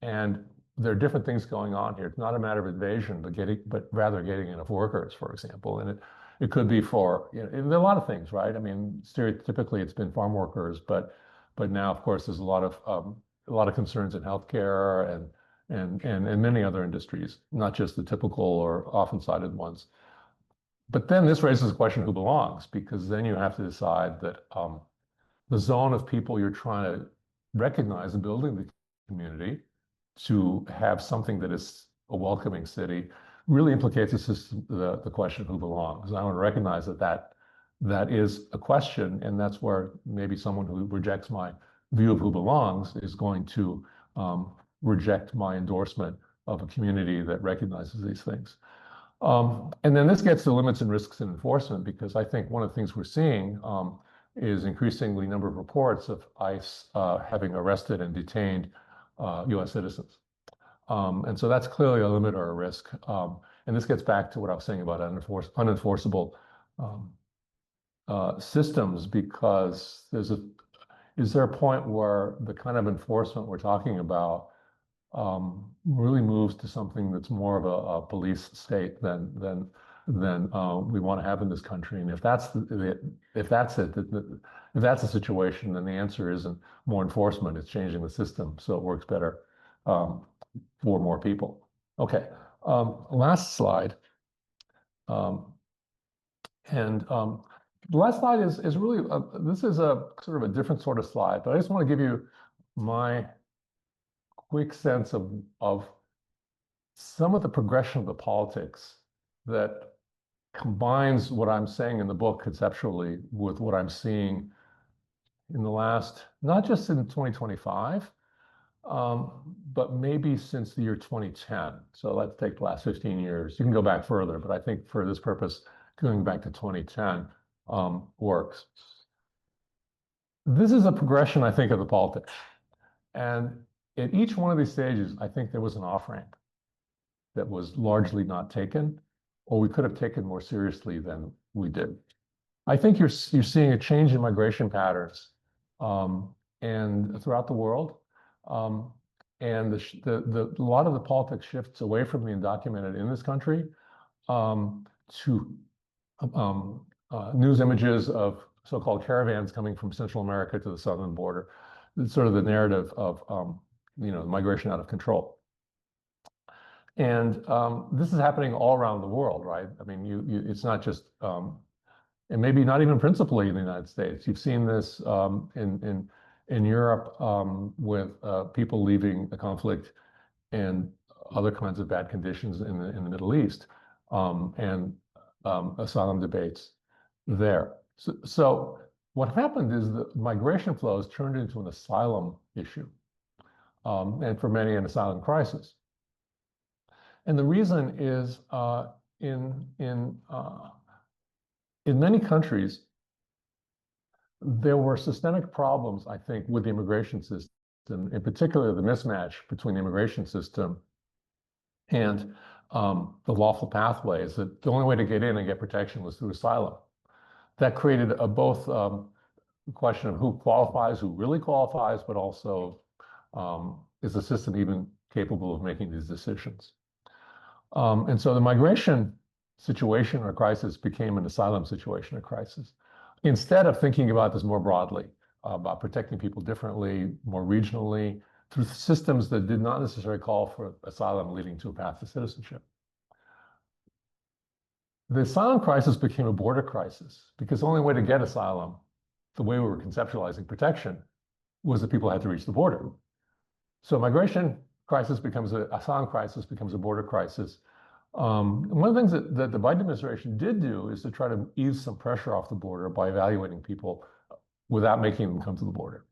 and there are different things going on here. It's not a matter of invasion, but rather getting enough workers, for example. And it could be for, there are a lot of things, right? I mean, stereotypically it's been farm workers, but now, of course, there's a lot of concerns in healthcare and many other industries, not just the typical or often cited ones. But then this raises the question of who belongs, because then you have to decide that the zone of people you're trying to recognize and building the community to have something that is a welcoming city really implicates the question of who belongs. I want to recognize that is a question, and that's where maybe someone who rejects my view of who belongs is going to reject my endorsement of a community that recognizes these things. And then this gets to limits and risks in enforcement, because I think one of the things we're seeing is increasingly number of reports of ICE having arrested and detained US citizens. And so that's clearly a limit or a risk. And this gets back to what I was saying about unenforceable systems, because is there a point where the kind of enforcement we're talking about really moves to something that's more of a police state than we want to have in this country? And if that's the situation, then the answer isn't more enforcement; it's changing the system so it works better for more people. Okay, last slide, the last slide is really this is a sort of a different sort of slide, but I just want to give you my quick sense of some of the progression of the politics that combines what I'm saying in the book conceptually with what I'm seeing in the last, not just in 2025, but maybe since the year 2010. So let's take the last 15 years. You can go back further, but I think for this purpose, going back to 2010 works. This is a progression, I think, of the politics. And at each one of these stages, I think there was an off-ramp that was largely not taken, or we could have taken more seriously than we did. I think you're seeing a change in migration patterns and throughout the world. And a lot of the politics shifts away from the undocumented in this country to news images of so-called caravans coming from Central America to the southern border. It's sort of the narrative of migration out of control. And this is happening all around the world, right? I mean, it's not just, and maybe not even principally in the United States. You've seen this in Europe with people leaving the conflict and other kinds of bad conditions in the Middle East, and asylum debates there. So what happened is that migration flows turned into an asylum issue, and for many, an asylum crisis. And the reason is in many countries, there were systemic problems, I think, with the immigration system, in particular the mismatch between the immigration system and the lawful pathways, that the only way to get in and get protection was through asylum. That created both a question of who qualifies, who really qualifies, but also is the system even capable of making these decisions? And so the migration situation or crisis became an asylum situation or crisis. Instead of thinking about this more broadly, about protecting people differently, more regionally, through systems that did not necessarily call for asylum leading to a path to citizenship. The asylum crisis became a border crisis because the only way to get asylum, the way we were conceptualizing protection, was that people had to reach the border. So migration crisis becomes asylum crisis becomes a border crisis. One of the things that the Biden administration did do is to try to ease some pressure off the border by evaluating people without making them come to the border.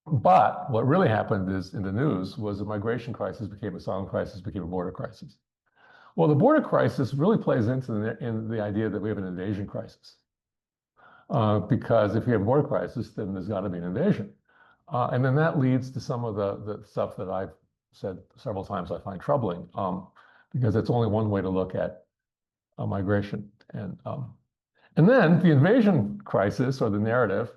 But what really happened is in the news was the migration crisis became asylum crisis, became a border crisis. Well, the border crisis really plays into the idea that we have an invasion crisis. Because if you have a border crisis, then there's got to be an invasion. And then that leads to some of the stuff that I've said several times I find troubling, because it's only one way to look at migration. And then the invasion crisis or the narrative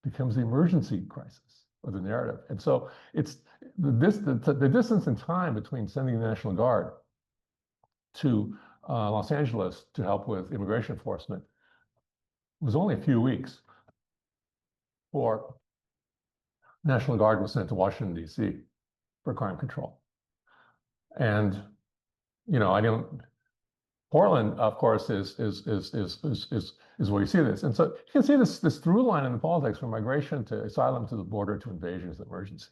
becomes the emergency crisis or the narrative. And so it's the distance in time between sending the National Guard to Los Angeles to help with immigration enforcement was only a few weeks before National Guard was sent to Washington, D.C. for crime control. And, you know, Portland, of course, is where you see this. And so you can see this through line in the politics from migration to asylum to the border to invasion to emergency.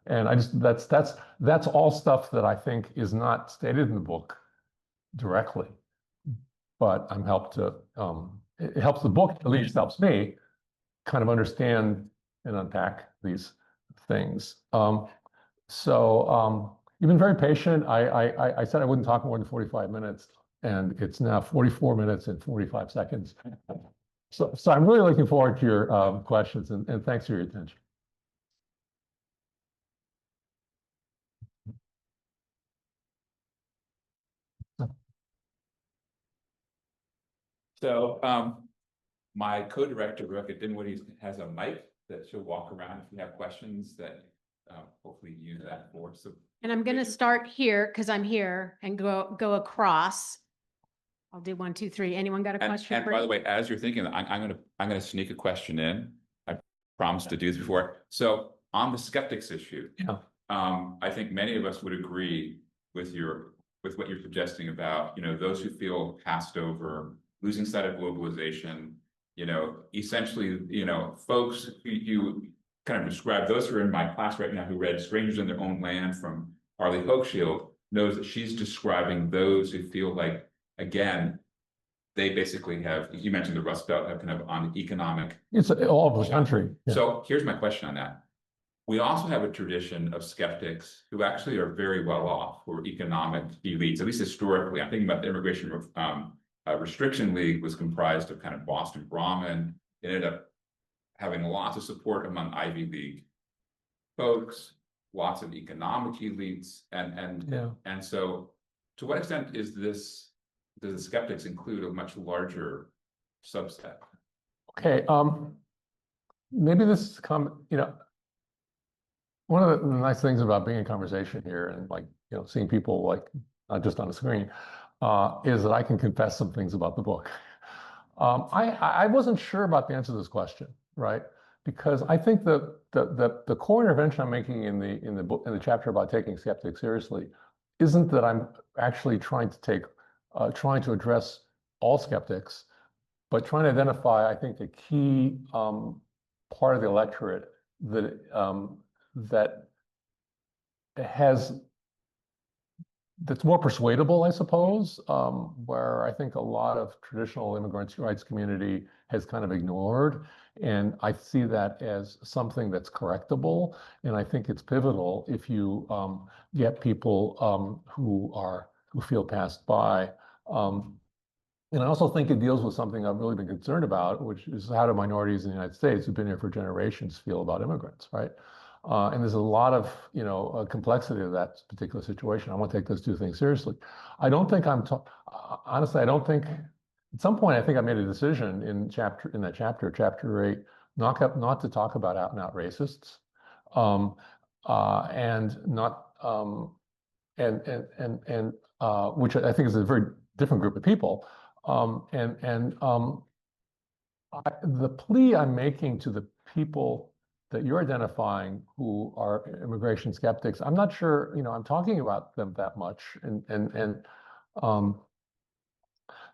And that's all stuff that I think is not stated in the book directly, but I'm helped to, it helps the book, at least helps me, kind of understand and unpack these things. You've been very patient. I said I wouldn't talk more than 45 minutes, and it's now 44 minutes and 45 seconds. So I'm really looking forward to your questions, and thanks for your attention. So my co-director, Rebecca Dinwiddie, has a mic that she'll walk around if you have questions that hopefully use that for. So, and I'm going to start here because I'm here and go across. I'll do 1, 2, 3. Anyone got a question? And by the way, as you're thinking, I'm gonna sneak a question in. I promised to do this before. So on the skeptics issue, yeah. I think many of us would agree with what you're suggesting about, you know, those who feel passed over, losing sight of globalization, you know, essentially, you know, folks who you kind of describe, those who are in my class right now who read Strangers in Their Own Land from Arlie Hochschild, knows that she's describing those who feel like, again, they basically have, you mentioned the Rust Belt, have kind of on economic. It's all over the country. Yeah. So here's my question on that. We also have a tradition of skeptics who actually are very well off, who are economic elites, at least historically. I'm thinking about the Immigration Restriction League was comprised of kind of Boston Brahmin. It ended up having lots of support among Ivy League folks, lots of economic elites, and so to what extent is this, does the skeptics include a much larger subset? Okay, maybe this is you know, one of the nice things about being in conversation here and, like, you know, seeing people like not just on the screen, is that I can confess some things about the book. I wasn't sure about the answer to this question, right? Because I think the core intervention I'm making in the book, in the chapter about taking skeptics seriously, isn't that I'm actually trying to address all skeptics, but trying to identify, I think, the key part of the electorate that's more persuadable, I suppose, where I think a lot of traditional immigrants' rights community has kind of ignored. And I see that as something that's correctable. And I think it's pivotal if you get people who feel passed by. And I also think it deals with something I've really been concerned about, which is how do minorities in the United States who've been here for generations feel about immigrants, right? And there's a lot of, you know, complexity of that particular situation. I want to take those two things seriously. I don't think honestly, I don't think, at some point, I think I made a decision in that chapter, chapter 8, not to talk about out and out racists, which I think is a very different group of people. The plea I'm making to the people that you're identifying who are immigration skeptics, I'm not sure, I'm talking about them that much.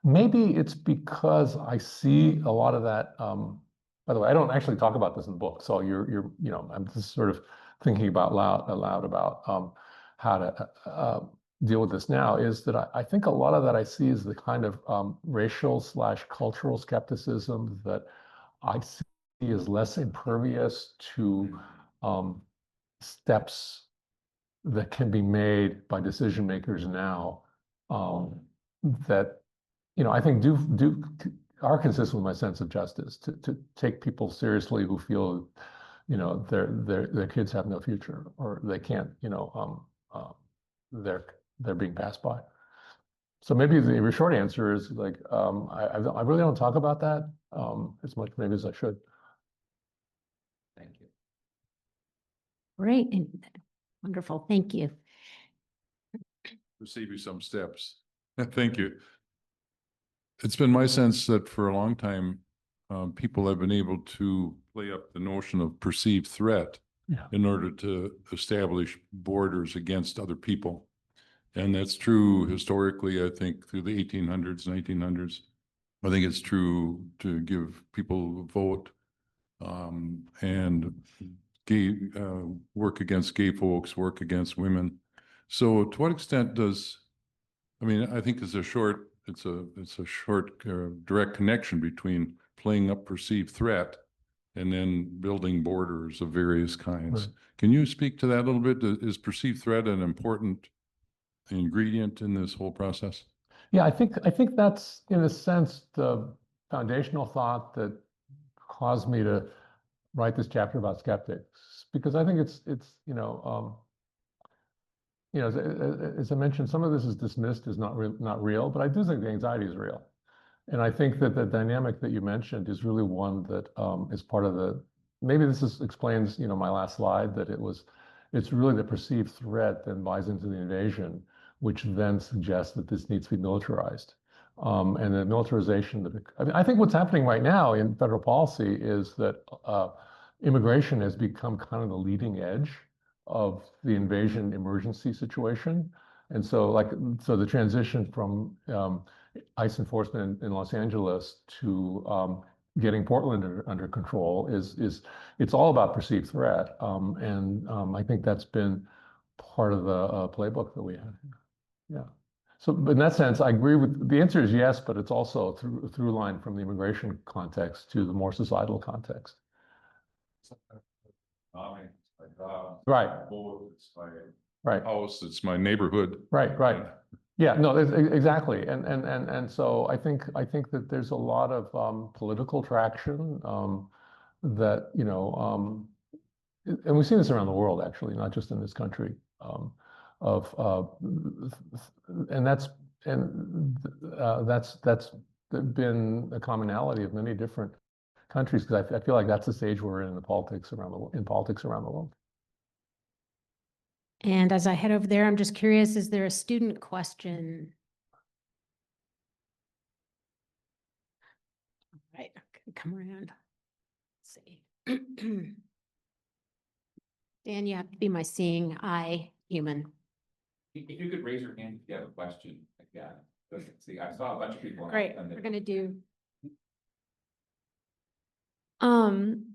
Maybe it's because I see a lot of that. By the way, I don't actually talk about this in the book, so I'm just sort of thinking aloud about how to deal with this now. Is that I think a lot of that I see is the kind of racial/cultural skepticism that I see is less impervious to steps that can be made by decision makers now that I think are consistent with my sense of justice to take people seriously who feel their kids have no future or they can't they're being passed by. So maybe the short answer is like I really don't talk about that as much maybe as I should. Thank you. Great. Wonderful. Thank you. To save you some steps. Thank you. It's been my sense that for a long time, people have been able to play up the notion of perceived threat in order to establish borders against other people. And that's true historically, I think, through the 1800s, 1900s. I think it's true to give people a vote and work against gay folks, work against women. So to what extent I think it's a short direct connection between playing up perceived threat and then building borders of various kinds. Right. Can you speak to that a little bit? Is perceived threat an important ingredient in this whole process? Yeah, I think that's in a sense the foundational thought that caused me to write this chapter about skeptics, because I think it's as I mentioned, some of this is dismissed as not real, but I do think the anxiety is real. And I think that the dynamic that you mentioned is really one that is part of maybe this explains, my last slide, that it's really the perceived threat that buys into the invasion, which then suggests that this needs to be militarized. And the militarization, I think what's happening right now in federal policy is that immigration has become kind of the leading edge of the invasion emergency situation. And so the transition from ICE enforcement in Los Angeles to getting Portland under control it's all about perceived threat. I think that's been part of the playbook that we had. Yeah. So in that sense, I agree with the answer is yes, but it's also a through line from the immigration context to the more societal context. Right. It's my right. house, it's my neighborhood. Right. Yeah, no, exactly. And so I think that there's a lot of political traction that, and we've seen this around the world, actually, not just in this country, and that's been a commonality of many different countries, because I feel like that's the stage we're in politics around the world. And as I head over there, I'm just curious, is there a student question? All right, come around. Let's see. Dan, you have to be my seeing eye human. If you could raise your hand if you have a question. Yeah. See, I saw a bunch of people. Great, we're gonna do.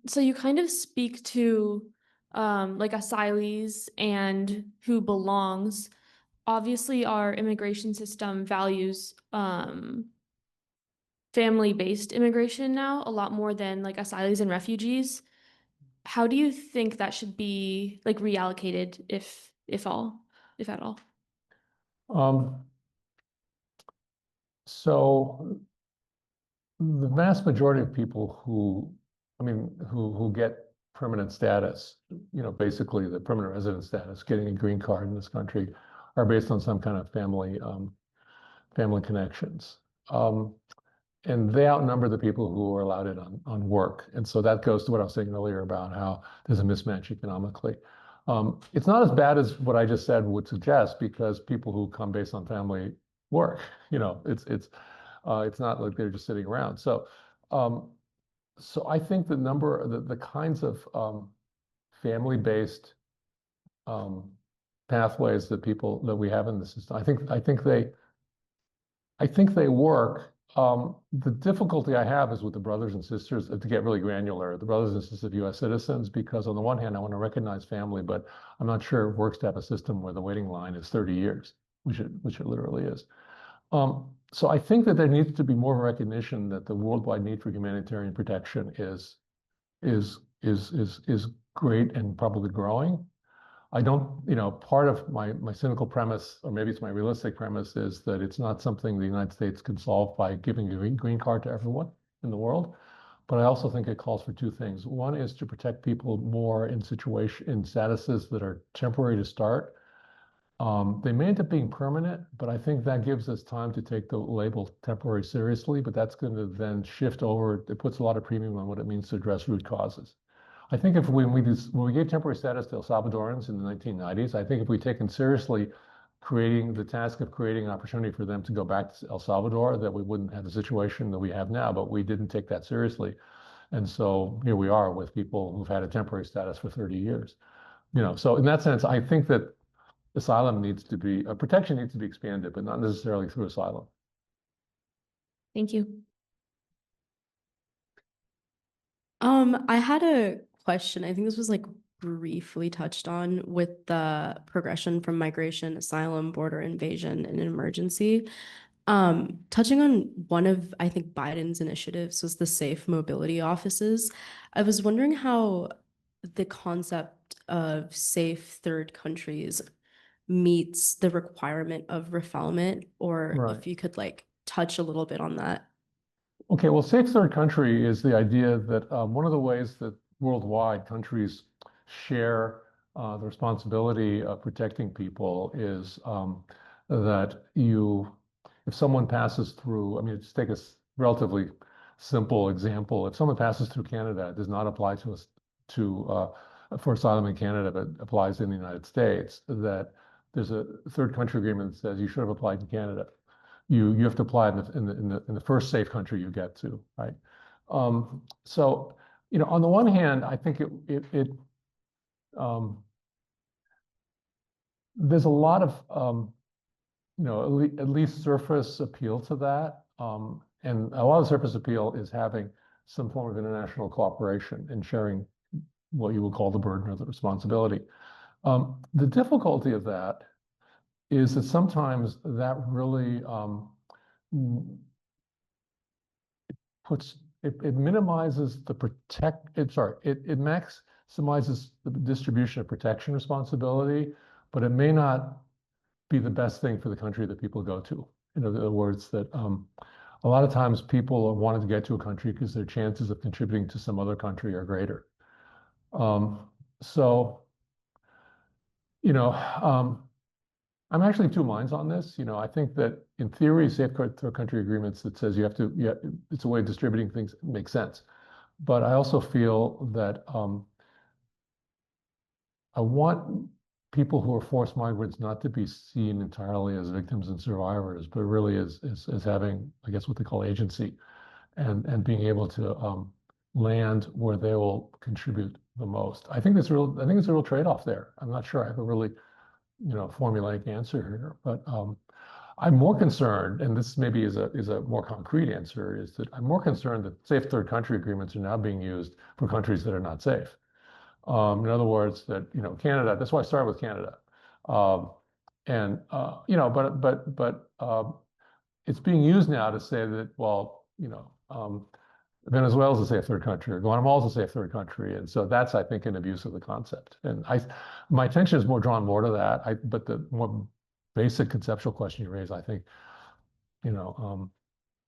So you kind of speak to like asylees and who belongs. Obviously, our immigration system values family-based immigration now a lot more than like asylees and refugees. How do you think that should be like reallocated, if at all? So the vast majority of people who get permanent status, basically the permanent resident status, getting a green card in this country, are based on some kind of family connections. And they outnumber the people who are allowed it on work. And so that goes to what I was saying earlier about how there's a mismatch economically. It's not as bad as what I just said would suggest, because people who come based on family work, it's not like they're just sitting around. So I think the kinds of family-based pathways that we have in the system. I think they work. The difficulty I have is with the brothers and sisters, to get really granular, the brothers and sisters of U.S. citizens, because on the one hand, I want to recognize family, but I'm not sure it works to have a system where the waiting line is 30 years, which it literally is. So I think that there needs to be more recognition that the worldwide need for humanitarian protection is great and probably growing. I don't, part of my cynical premise, or maybe it's my realistic premise, is that it's not something the United States can solve by giving a green card to everyone in the world. But I also think it calls for two things. One is to protect people more in statuses that are temporary to start. They may end up being permanent, but I think that gives us time to take the label temporary seriously, but that's going to then shift over. It puts a lot of premium on what it means to address root causes. I think when we gave temporary status to El Salvadorans in the 1990s, I think if we'd taken seriously the task of creating an opportunity for them to go back to El Salvador, that we wouldn't have the situation that we have now, but we didn't take that seriously. And so here we are with people who've had a temporary status for 30 years. So in that sense, I think that protection needs to be expanded, but not necessarily through asylum. Thank you. I had a question. I think this was like briefly touched on with the progression from migration, asylum, border invasion, and emergency. Touching on one of, I think, Biden's initiatives was the safe mobility offices. I was wondering how the concept of safe third countries meets the requirement of refoulement, or Right. if you could like touch a little bit on that. Okay, well, safe third country is the idea that one of the ways that worldwide countries share the responsibility of protecting people is that if someone passes through, I mean, just take a relatively simple example. If someone passes through Canada, it does not apply to us for asylum in Canada, but applies in the United States, that there's a third country agreement that says you should have applied to Canada. You have to apply in the first safe country you get to, right? So, on the one hand, I think there's a lot of at least surface appeal to that, and a lot of surface appeal is having some form of international cooperation and sharing what you would call the burden or the responsibility. The difficulty of that is that sometimes that really it minimizes it maximizes the distribution of protection responsibility, but it may not be the best thing for the country that people go to. In other words, that a lot of times people are wanting to get to a country because their chances of contributing to some other country are greater. So, I'm actually two minds on this. I think that in theory, safe third country agreements that says it's a way of distributing things makes sense. But I also feel that I want people who are forced migrants not to be seen entirely as victims and survivors, but really as having, I guess, what they call agency, and being able to land where they will contribute the most. I think it's a real trade-off there. I'm not sure I have a really formulaic answer here, but I'm more concerned, and this maybe is a more concrete answer, is that I'm more concerned that safe third country agreements are now being used for countries that are not safe. In other words, that Canada. That's why I started with Canada, but it's being used now to say that, well, Venezuela is a safe third country, or Guatemala is a safe third country, and so that's, I think, an abuse of the concept. And my attention is drawn more to that. But the more basic conceptual question you raise, I think,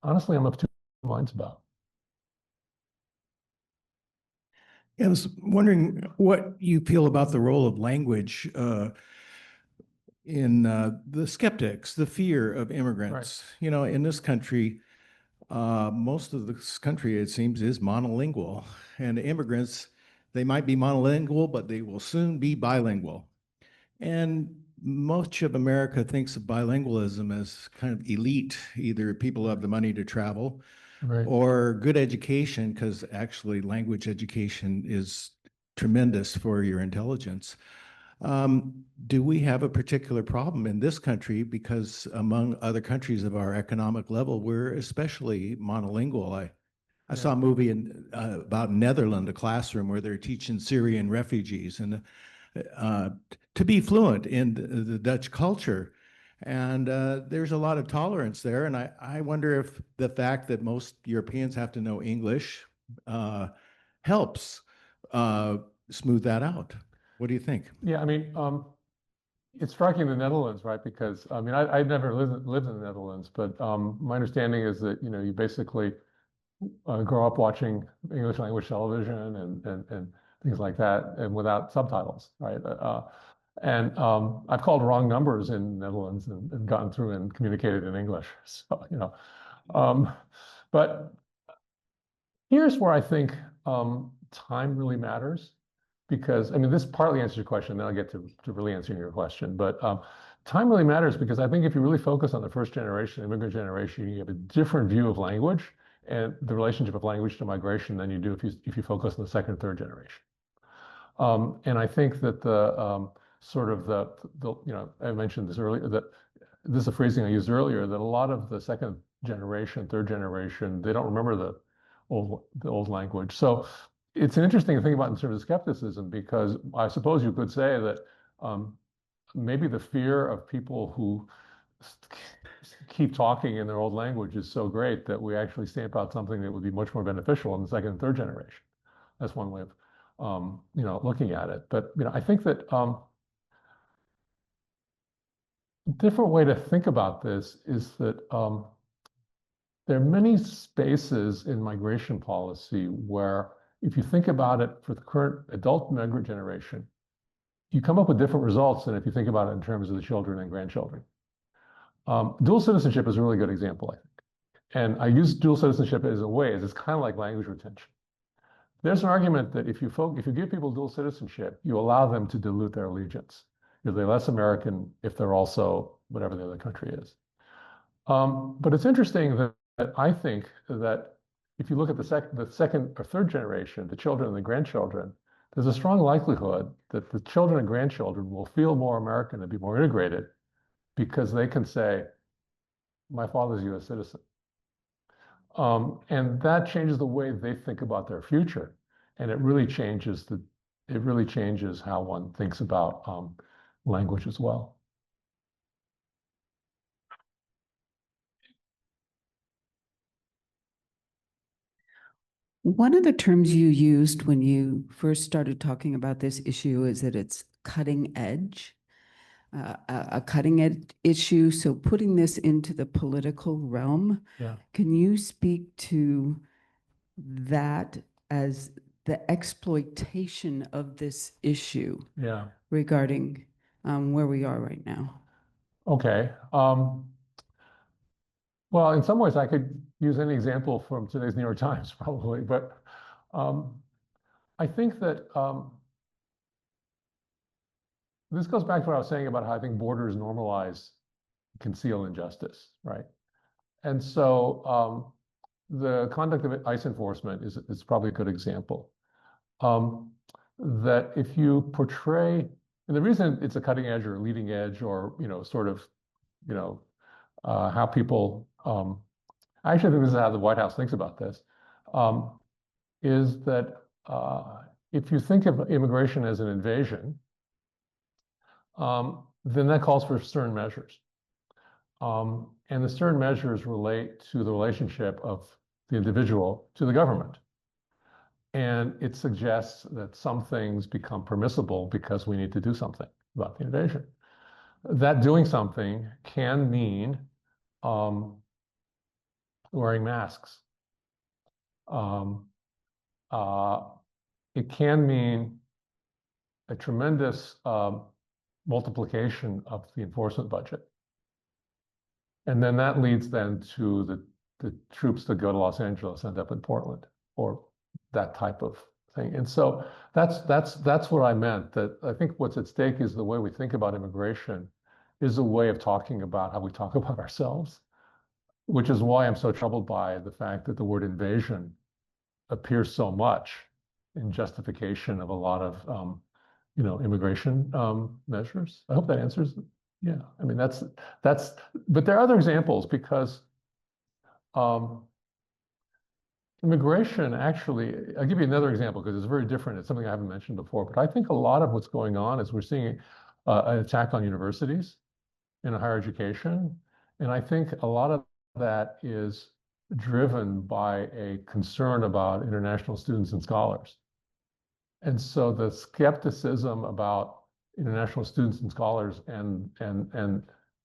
honestly, I'm of two minds about. I was wondering what you feel about the role of language in the skeptics, the fear of immigrants. Right. In this country, most of this country, it seems, is monolingual. And immigrants, they might be monolingual, but they will soon be bilingual. And much of America thinks of bilingualism as kind of elite, either people who have the money to travel, right, or good education, because actually language education is tremendous for your intelligence. Do we have a particular problem in this country because among other countries of our economic level, we're especially monolingual? I saw a movie about Netherlands, a classroom where they're teaching Syrian refugees and to be fluent in the Dutch culture. And there's a lot of tolerance there. And I wonder if the fact that most Europeans have to know English helps smooth that out. What do you think? Yeah, I mean, it's striking the Netherlands, right? Because I mean, I never lived in the Netherlands, but my understanding is that you basically grow up watching English language television and things like that, and without subtitles, right? And I've called wrong numbers in the Netherlands and gotten through and communicated in English. So but here's where I think time really matters. Because, I mean, this partly answers your question, then I'll get to really answering your question. But time really matters because I think if you really focus on the first generation, immigrant generation, you have a different view of language and the relationship of language to migration than you do if you focus on the second, third generation. And I think that I mentioned this earlier, that this is a phrasing I used earlier, that a lot of the second generation, third generation, they don't remember the old language. So it's an interesting thing about in terms of skepticism, because I suppose you could say that maybe the fear of people who keep talking in their old language is so great that we actually stamp out something that would be much more beneficial in the second and third generation. That's one way of looking at it. But I think that a different way to think about this is that there are many spaces in migration policy where, if you think about it for the current adult migrant generation, you come up with different results than if you think about it in terms of the children and grandchildren. Dual citizenship is a really good example, I think. And I use dual citizenship as a way, as it's kind of like language retention. There's an argument that if you give people dual citizenship, you allow them to dilute their allegiance. They're less American if they're also whatever the other country is. But it's interesting that I think that if you look at the second or third generation, the children and the grandchildren, there's a strong likelihood that the children and grandchildren will feel more American and be more integrated because they can say, my father's a U.S. citizen. And that changes the way they think about their future. And it really changes how one thinks about language as well. One of the terms you used when you first started talking about this issue is that it's cutting edge, a cutting edge issue. So putting this into the political realm, can you speak to that as the exploitation of this issue regarding where we are right now? Okay. Well, in some ways, I could use any example from today's New York Times, probably. But I think that this goes back to what I was saying about how I think borders normalize, conceal injustice, right? And so the conduct of ICE enforcement is probably a good example. That if you portray, and the reason it's a cutting edge or leading edge or how people, I actually think this is how the White House thinks about this, is that if you think of immigration as an invasion, then that calls for stern measures. And the stern measures relate to the relationship of the individual to the government. And it suggests that some things become permissible because we need to do something about the invasion. That doing something can mean wearing masks. It can mean a tremendous multiplication of the enforcement budget. And then that leads then to the troops that go to Los Angeles end up in Portland, or that type of thing. And so that's what I meant, that I think what's at stake is the way we think about immigration is a way of talking about how we talk about ourselves, which is why I'm so troubled by the fact that the word invasion appears so much in justification of a lot of, immigration measures. I hope that answers. Yeah, I mean, but there are other examples because immigration actually, I'll give you another example because it's very different. It's something I haven't mentioned before, but I think a lot of what's going on is we're seeing an attack on universities in higher education. And I think a lot of that is driven by a concern about international students and scholars. And so the skepticism about international students and scholars and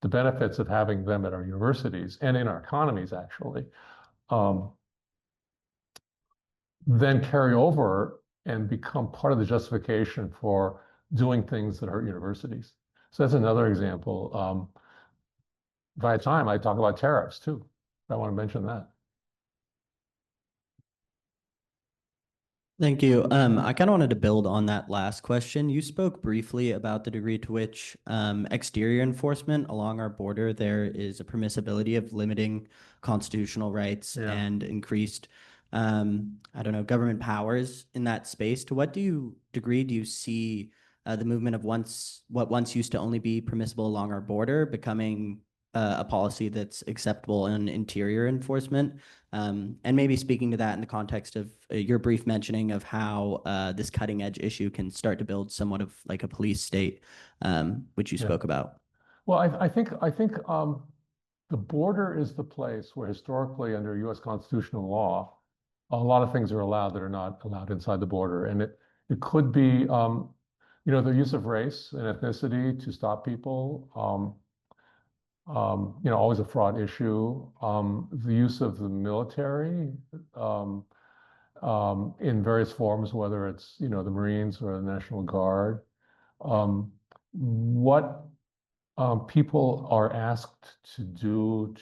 the benefits of having them at our universities and in our economies actually, then carry over and become part of the justification for doing things that hurt universities. So that's another example. If I had time, I'd talk about tariffs too. I want to mention that. Thank you. I kind of wanted to build on that last question. You spoke briefly about the degree to which exterior enforcement along our border, there is a permissibility of limiting constitutional rights and increased, I don't know, government powers in that space. To what degree do you see the movement of what once used to only be permissible along our border becoming a policy that's acceptable in interior enforcement? And maybe speaking to that in the context of your brief mentioning of how this cutting edge issue can start to build somewhat of like a police state, which you spoke about. Well, I think the border is the place where historically under U.S. constitutional law, a lot of things are allowed that are not allowed inside the border. And it could be, the use of race and ethnicity to stop people, always a fraud issue. The use of the military in various forms, whether it's, the Marines or the National Guard. What people are asked to do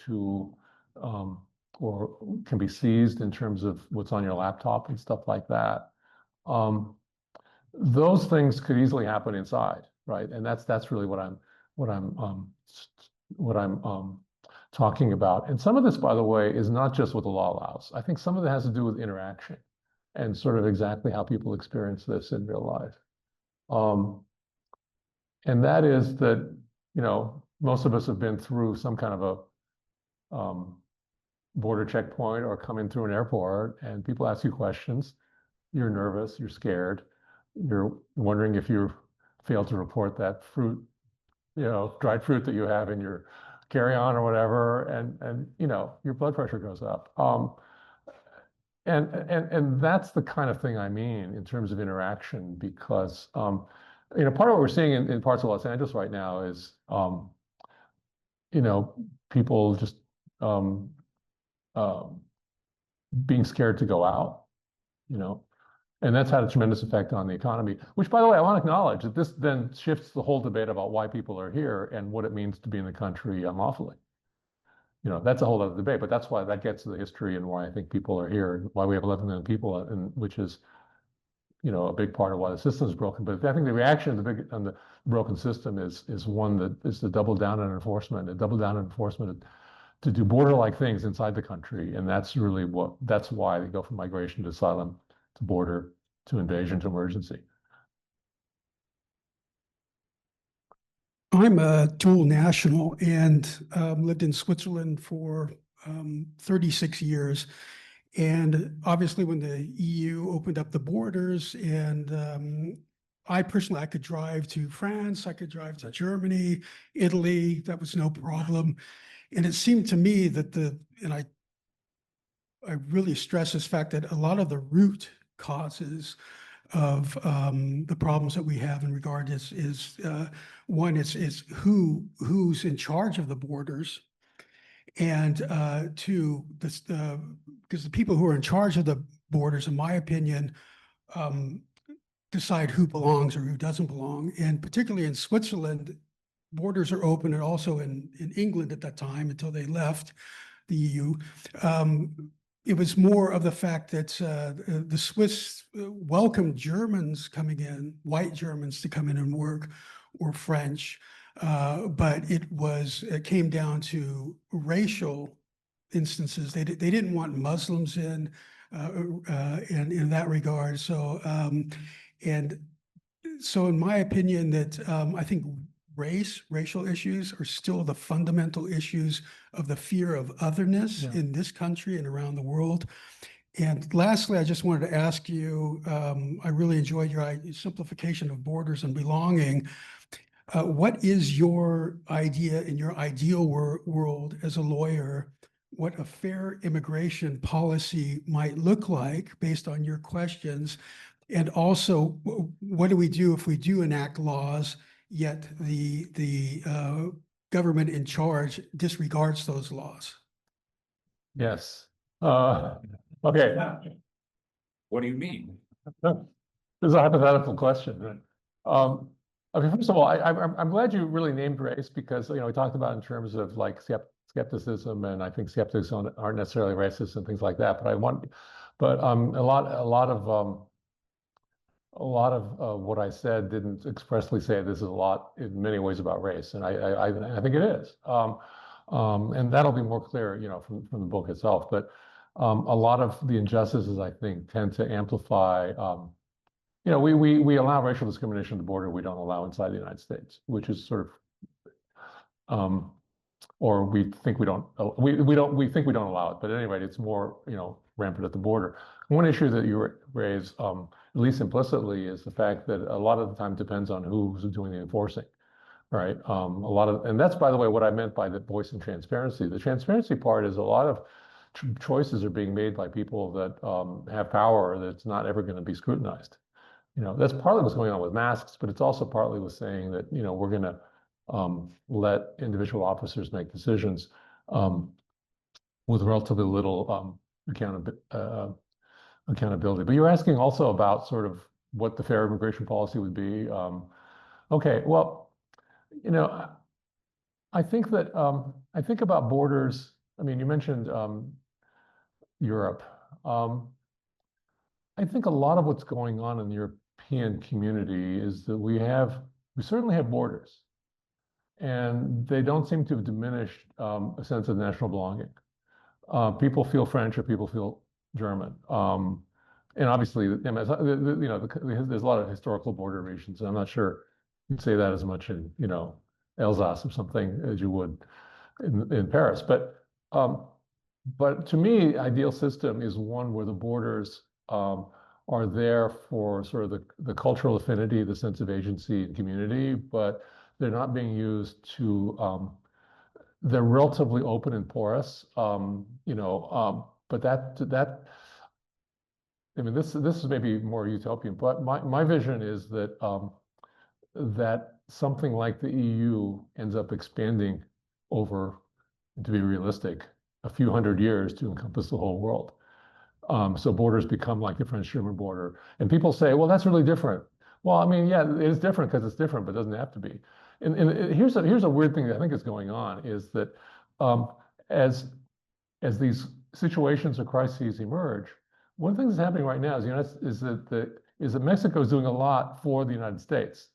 or can be seized in terms of what's on your laptop and stuff like that. Those things could easily happen inside, right? And that's really what I'm talking about. And some of this, by the way, is not just what the law allows. I think some of it has to do with interaction and sort of exactly how people experience this in real life. And that is that, most of us have been through some kind of a border checkpoint or coming through an airport and people ask you questions. You're nervous, you're scared, you're wondering if you failed to report that fruit, dried fruit that you have in your carry-on or whatever, and your blood pressure goes up. And that's the kind of thing I mean in terms of interaction, because part of what we're seeing in parts of Los Angeles right now is people just being scared to go out, and that's had a tremendous effect on the economy, which, by the way, I want to acknowledge that this then shifts the whole debate about why people are here and what it means to be in the country unlawfully. That's a whole other debate, but that's why that gets to the history and why I think people are here and why we have 11 million people, and which is, a big part of why the system is broken. But I think the reaction on the broken system is one that is to double down on enforcement, to do border-like things inside the country. And that's really that's why they go from migration to asylum to border to invasion to emergency. I'm a dual national and lived in Switzerland for 36 years. And obviously when the EU opened up the borders, and I could drive to France, I could drive to Germany, Italy, that was no problem. And it seemed to me that I really stress this fact that a lot of the root causes of the problems that we have in regard is one is who's in charge of the borders, and two, because the people who are in charge of the borders, in my opinion, decide who belongs or who doesn't belong. And particularly in Switzerland, borders are open, and also in England at that time until they left the EU. It was more of the fact that the Swiss welcomed Germans coming in, white Germans to come in and work, or French, but it came down to racial instances. They didn't want Muslims in. and in that regard. So, and so in my opinion, that I think racial issues are still the fundamental issues of the fear of otherness in this country and around the world. And lastly, I just wanted to ask you, I really enjoyed your simplification of borders and belonging. What is your idea in your ideal world as a lawyer, what a fair immigration policy might look like based on your questions? And also, what do we do if we do enact laws, yet the government in charge disregards those laws? Yes. Okay. What do you mean? This is a hypothetical question, right? Okay, first of all, I'm glad you really named race because, you know, we talked about in terms of like skepticism, and I think skeptics aren't necessarily racist and things like that. But a lot of what I said didn't expressly say this is a lot in many ways about race, and I think it is. And that'll be more clear, you know, from the book itself. But a lot of the injustices, I think, tend to amplify. You know, we allow racial discrimination at the border. We don't allow inside the United States, which is sort of, or we think we don't. We think we don't allow it. But at any rate, it's more, you know, rampant at the border. One issue that you raise, at least implicitly, is the fact that a lot of the time depends on who's doing the enforcing. Right. And that's, by the way, what I meant by the voice and transparency. The transparency part is a lot of choices are being made by people that have power that's not ever going to be scrutinized. You know, that's partly what's going on with masks, but it's also partly with saying that, you know, we're going to let individual officers make decisions with relatively little accountability. But you're asking also about sort of what the fair immigration policy would be. Okay, well, you know, I think that I think about borders. I mean, you mentioned Europe. I think a lot of what's going on in the European community is that we certainly have borders, and they don't seem to have diminished a sense of national belonging. People feel French or people feel German. And obviously, you know, there's a lot of historical border regions. I'm not sure you'd say that as much in, you know, Alsace or something as you would in Paris. But to me, ideal system is one where the borders are there for sort of the cultural affinity, the sense of agency and community, but they're not being used to, they're relatively open and porous, you know, but that, I mean, this is maybe more utopian, but my vision is that that something like the EU ends up expanding over, to be realistic, a few hundred years to encompass the whole world. So borders become like the French-German border. And people say, well, that's really different. Well, I mean, yeah, it is different because it's different, but it doesn't have to be. And here's a weird thing that I think is going on is that as these situations or crises emerge, one of the things that's happening right now is that Mexico is doing a lot for the United States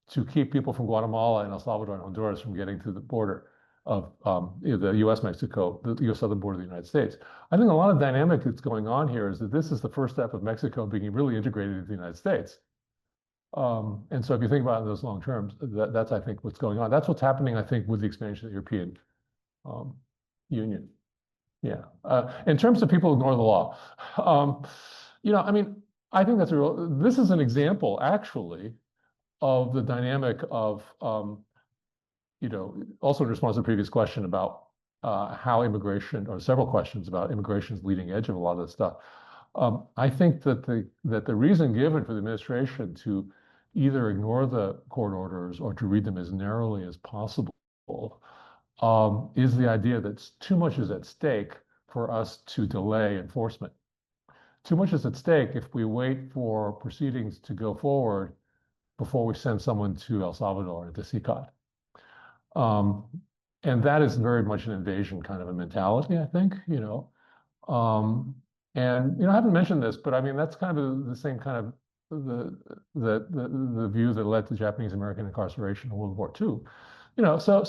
to keep people from Guatemala and El Salvador and Honduras from getting to the border of the U.S.-Mexico, the U.S. southern border of the United States. I think a lot of dynamic that's going on here is that this is the first step of Mexico being really integrated into the United States. And so if you think about it in those long terms, that's, I think, what's going on. That's what's happening, I think, with the expansion of the European Union. Yeah. In terms of people who ignore the law, you know, I mean, I think this is an example, actually, of the dynamic of, you know, also in response to the previous question about how immigration, or several questions about immigration's leading edge of a lot of this stuff. I think that the reason given for the administration to either ignore the court orders or to read them as narrowly as possible is the idea that too much is at stake for us to delay enforcement. Too much is at stake if we wait for proceedings to go forward before we send someone to El Salvador or to CICOT. And that is very much an invasion kind of a mentality, I think, you know. And, you know, I haven't mentioned this, but I mean, that's kind of the same kind of the view that led to Japanese American incarceration in World War II. You know, so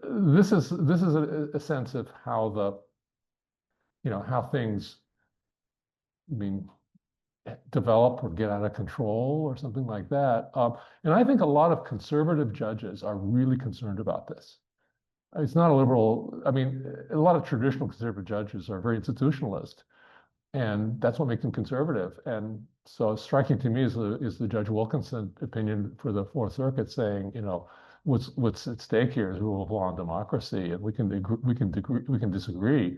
this is a sense of how you know, how things develop or get out of control or something like that. And I think a lot of conservative judges are really concerned about this. It's not a liberal, I mean, a lot of traditional conservative judges are very institutionalist, and that's what makes them conservative. And so striking to me is the Judge Wilkinson opinion for the Fourth Circuit saying, you know, what's at stake here is rule of law and democracy, and we can disagree,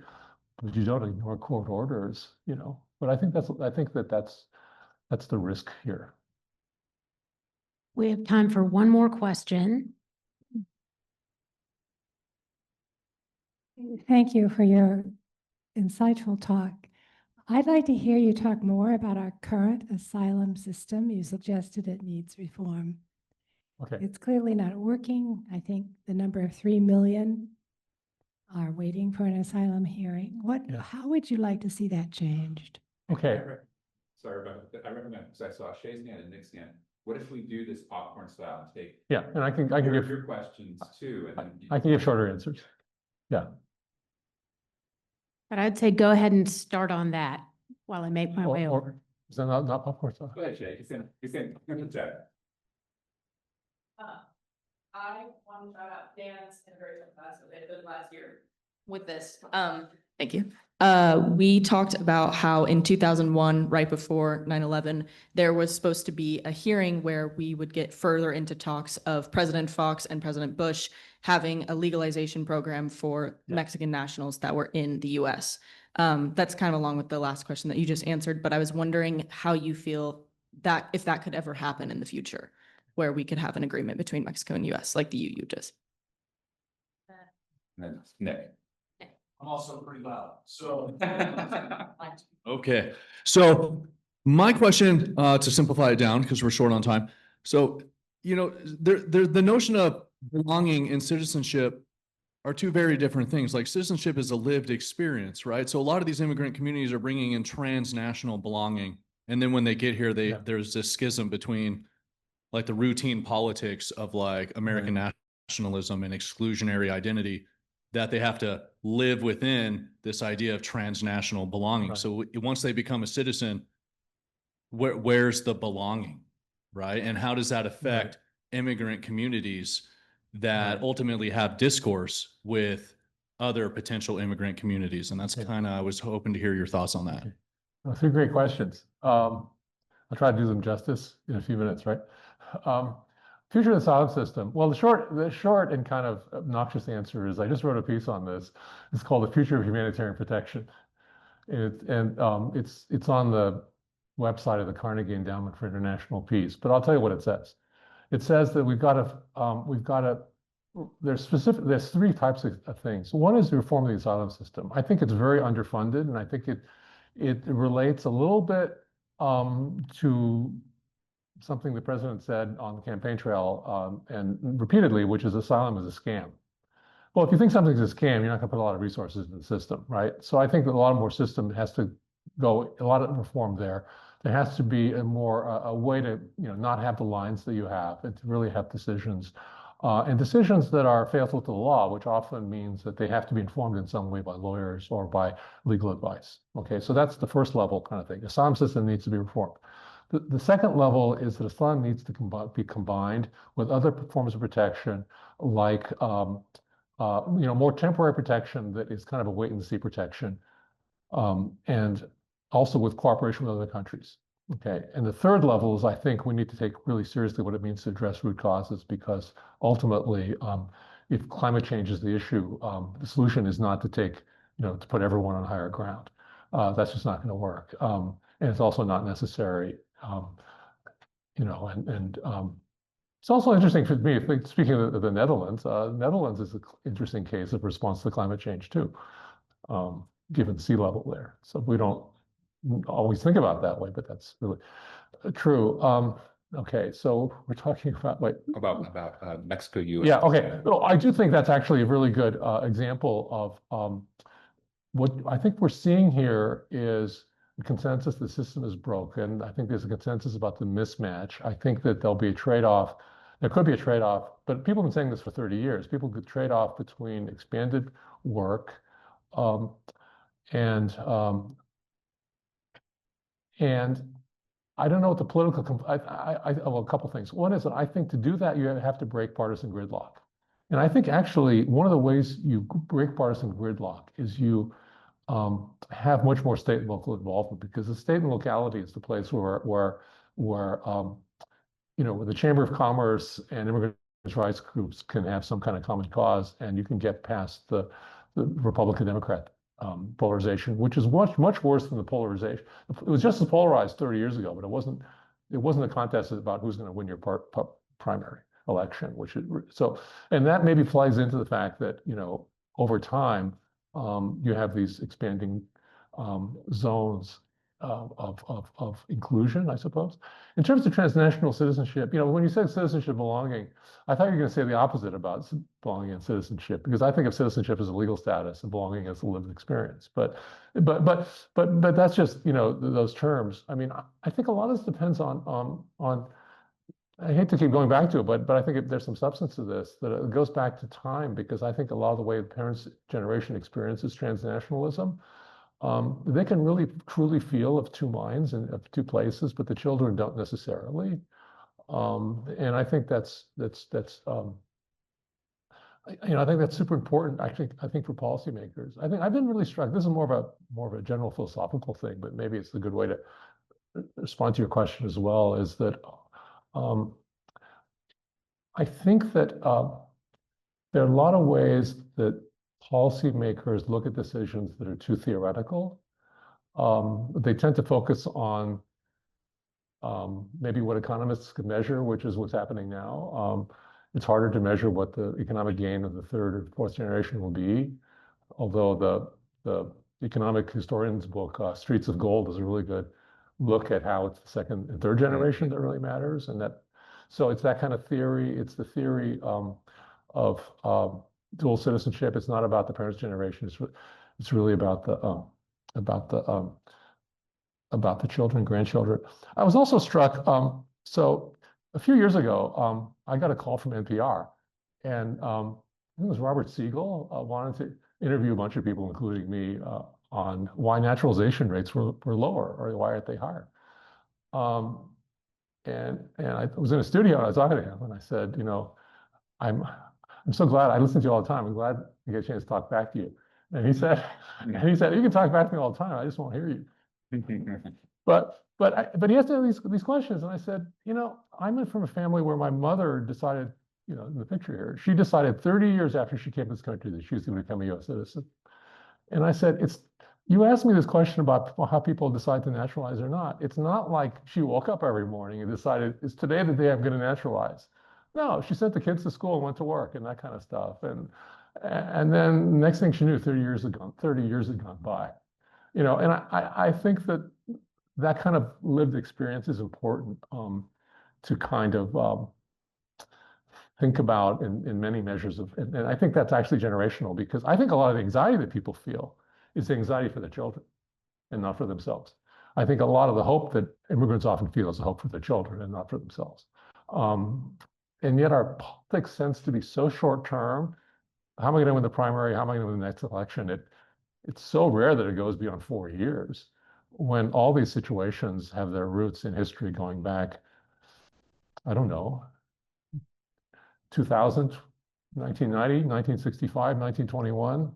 but you don't ignore court orders, you know. But I think that's the risk here. We have time for one more question. Thank you for your insightful talk. I'd like to hear you talk more about our current asylum system. You suggested it needs reform. Okay. It's clearly not working. I think the number of 3 million are waiting for an asylum hearing. How would you like to see that changed? Okay. Sorry about that. I recommend, because I saw Shay's hand and Nick's hand. What if we do this popcorn style and take Yeah, and I can give your questions too, and then I can give shorter answers. Yeah. But I'd say go ahead and start on that while I make my way over. Is that not popcorn style? Go ahead, Shay. You can chat. I want to shout out Dan's integration class that they did last year with this. Thank you. We talked about how in 2001, right before 9/11, there was supposed to be a hearing where we would get further into talks of President Fox and President Bush having a legalization program for Mexican nationals that were in the US. That's kind of along with the last question that you just answered, but I was wondering how you feel that if that could ever happen in the future, where we could have an agreement between Mexico and US like the UU does. And then Nick. I'm also pretty loud, so. Okay, so my question, to simplify it down, because we're short on time. So, you know, the notion of belonging and citizenship are two very different things. Like citizenship is a lived experience, right? So a lot of these immigrant communities are bringing in transnational belonging. And then when they get here, there's this schism between like the routine politics of like American nationalism and exclusionary identity that they have to live within this idea of transnational belonging. Right. So once they become a citizen, where's the belonging, right? And how does that affect immigrant communities that ultimately have discourse with other potential immigrant communities? And that's kind of, I was hoping to hear your thoughts on that. Well, three great questions. I'll try to do them justice in a few minutes, right? Future of the asylum system. Well, the short and kind of obnoxious answer is I just wrote a piece on this. It's called The Future of Humanitarian Protection. It's on the website of the Carnegie Endowment for International Peace. But I'll tell you what it says. It says that there's three types of things. One is the reform of the asylum system. I think it's very underfunded, and I think it relates a little bit to something the president said on the campaign trail and repeatedly, which is asylum is a scam. Well, if you think something's a scam, you're not going to put a lot of resources in the system, right? So I think that a lot more system has to go, a lot of reform there. There has to be a way to, not have the lines that you have, and to really have decisions, and decisions that are faithful to the law, which often means that they have to be informed in some way by lawyers or by legal advice. Okay, so that's the first level kind of thing. The asylum system needs to be reformed. The second level is that asylum needs to be combined with other forms of protection, like more temporary protection that is kind of a wait and see protection, and also with cooperation with other countries. Okay, and the third level is I think we need to take really seriously what it means to address root causes, because ultimately, if climate change is the issue, the solution is not to to put everyone on higher ground. That's just not going to work, and it's also not necessary. It's also interesting for me, speaking of the Netherlands, Netherlands is an interesting case of response to climate change too, given sea level there. So we don't always think about it that way, but that's really true. Okay, so we're talking about about Mexico, US. Yeah, okay. Well, I do think that's actually a really good example of what I think we're seeing here is the consensus the system is broken. I think there's a consensus about the mismatch. I think that there'll be a trade-off. There could be a trade-off, but people have been saying this for 30 years. People could trade off between expanded work and And I don't know what the political, well, a couple things. One is that I think to do that, you have to break partisan gridlock. And I think actually one of the ways you break partisan gridlock is you have much more state and local involvement, because the state and locality is the place where the Chamber of Commerce and immigrant rights groups can have some kind of common cause, and you can get past the Republican Democrat polarization, which is much worse than the polarization. It was just as polarized 30 years ago, but it wasn't a contest about who's going to win your primary election, and that maybe plays into the fact that, over time, you have these expanding zones of inclusion, I suppose. In terms of transnational citizenship, when you said citizenship belonging, I thought you were going to say the opposite about belonging and citizenship, because I think of citizenship as a legal status and belonging as a lived experience. But that's just, those terms. I mean, I think a lot of this depends on I hate to keep going back to it, but I think there's some substance to this, that it goes back to time, because I think a lot of the way the parents' generation experiences transnationalism, they can really truly feel of two minds and of two places, but the children don't necessarily. And I think I think that's super important. I think for policymakers, I've been really struck. This is more of a general philosophical thing, but maybe it's a good way to respond to your question as well. Is that I think that there are a lot of ways that policymakers look at decisions that are too theoretical. They tend to focus on maybe what economists can measure, which is what's happening now. It's harder to measure what the economic gain of the third or fourth generation will be, although the economic historian's book, Streets of Gold, is a really good look at how it's the second and third generation that really matters. So it's that kind of theory. It's the theory of dual citizenship. It's not about the parents' generation. It's really about the children, grandchildren. I was also struck. So a few years ago, I got a call from NPR, and it was Robert Siegel wanted to interview a bunch of people, including me, on why naturalization rates were lower, or why aren't they higher. And I was in a studio and I was talking to him, and I said, I'm so glad I listen to you all the time. I'm glad I get a chance to talk back to you. And he said, you can talk back to me all the time. I just won't hear you. But he has to have these questions. And I said, I'm from a family where my mother decided, in the picture here, she decided 30 years after she came to this country that she was going to become a U.S. citizen. And I said, you asked me this question about how people decide to naturalize or not. It's not like she woke up every morning and decided, it's today the day I'm going to naturalize. No, she sent the kids to school and went to work and that kind of stuff. And then next thing she knew, 30 years had gone by. And I think that kind of lived experience is important to kind of think about in many measures and I think that's actually generational, because I think a lot of the anxiety that people feel is anxiety for their children and not for themselves. I think a lot of the hope that immigrants often feel is a hope for their children and not for themselves. And yet our politics tends to be so short term. How am I going to win the primary? How am I going to win the next election? It's so rare that it goes beyond 4 years, when all these situations have their roots in history going back, I don't know, 2000, 1990, 1965, 1921,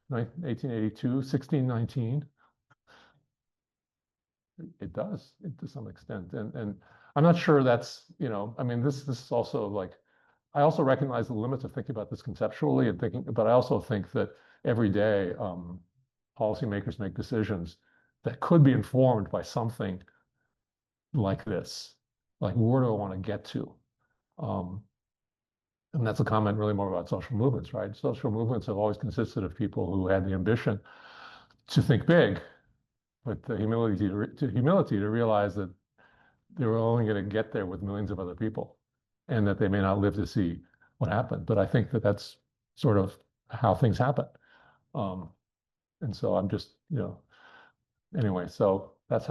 1882, 1619. It does, to some extent. And I'm not sure that's, I mean, this is also like, I also recognize the limits of thinking about this conceptually and but I also think that every day policymakers make decisions that could be informed by something like this, like where do I want to get to? And that's a comment really more about social movements, right? Social movements have always consisted of people who had the ambition to think big, but the humility to realize that they were only going to get there with millions of other people, and that they may not live to see what happened. But I think that that's sort of how things happen. And so I'm just, anyway, so this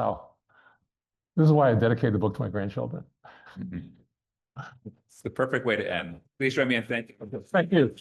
is why I dedicate the book to my grandchildren. It's the perfect way to end. Please join me in thanking. Thank you.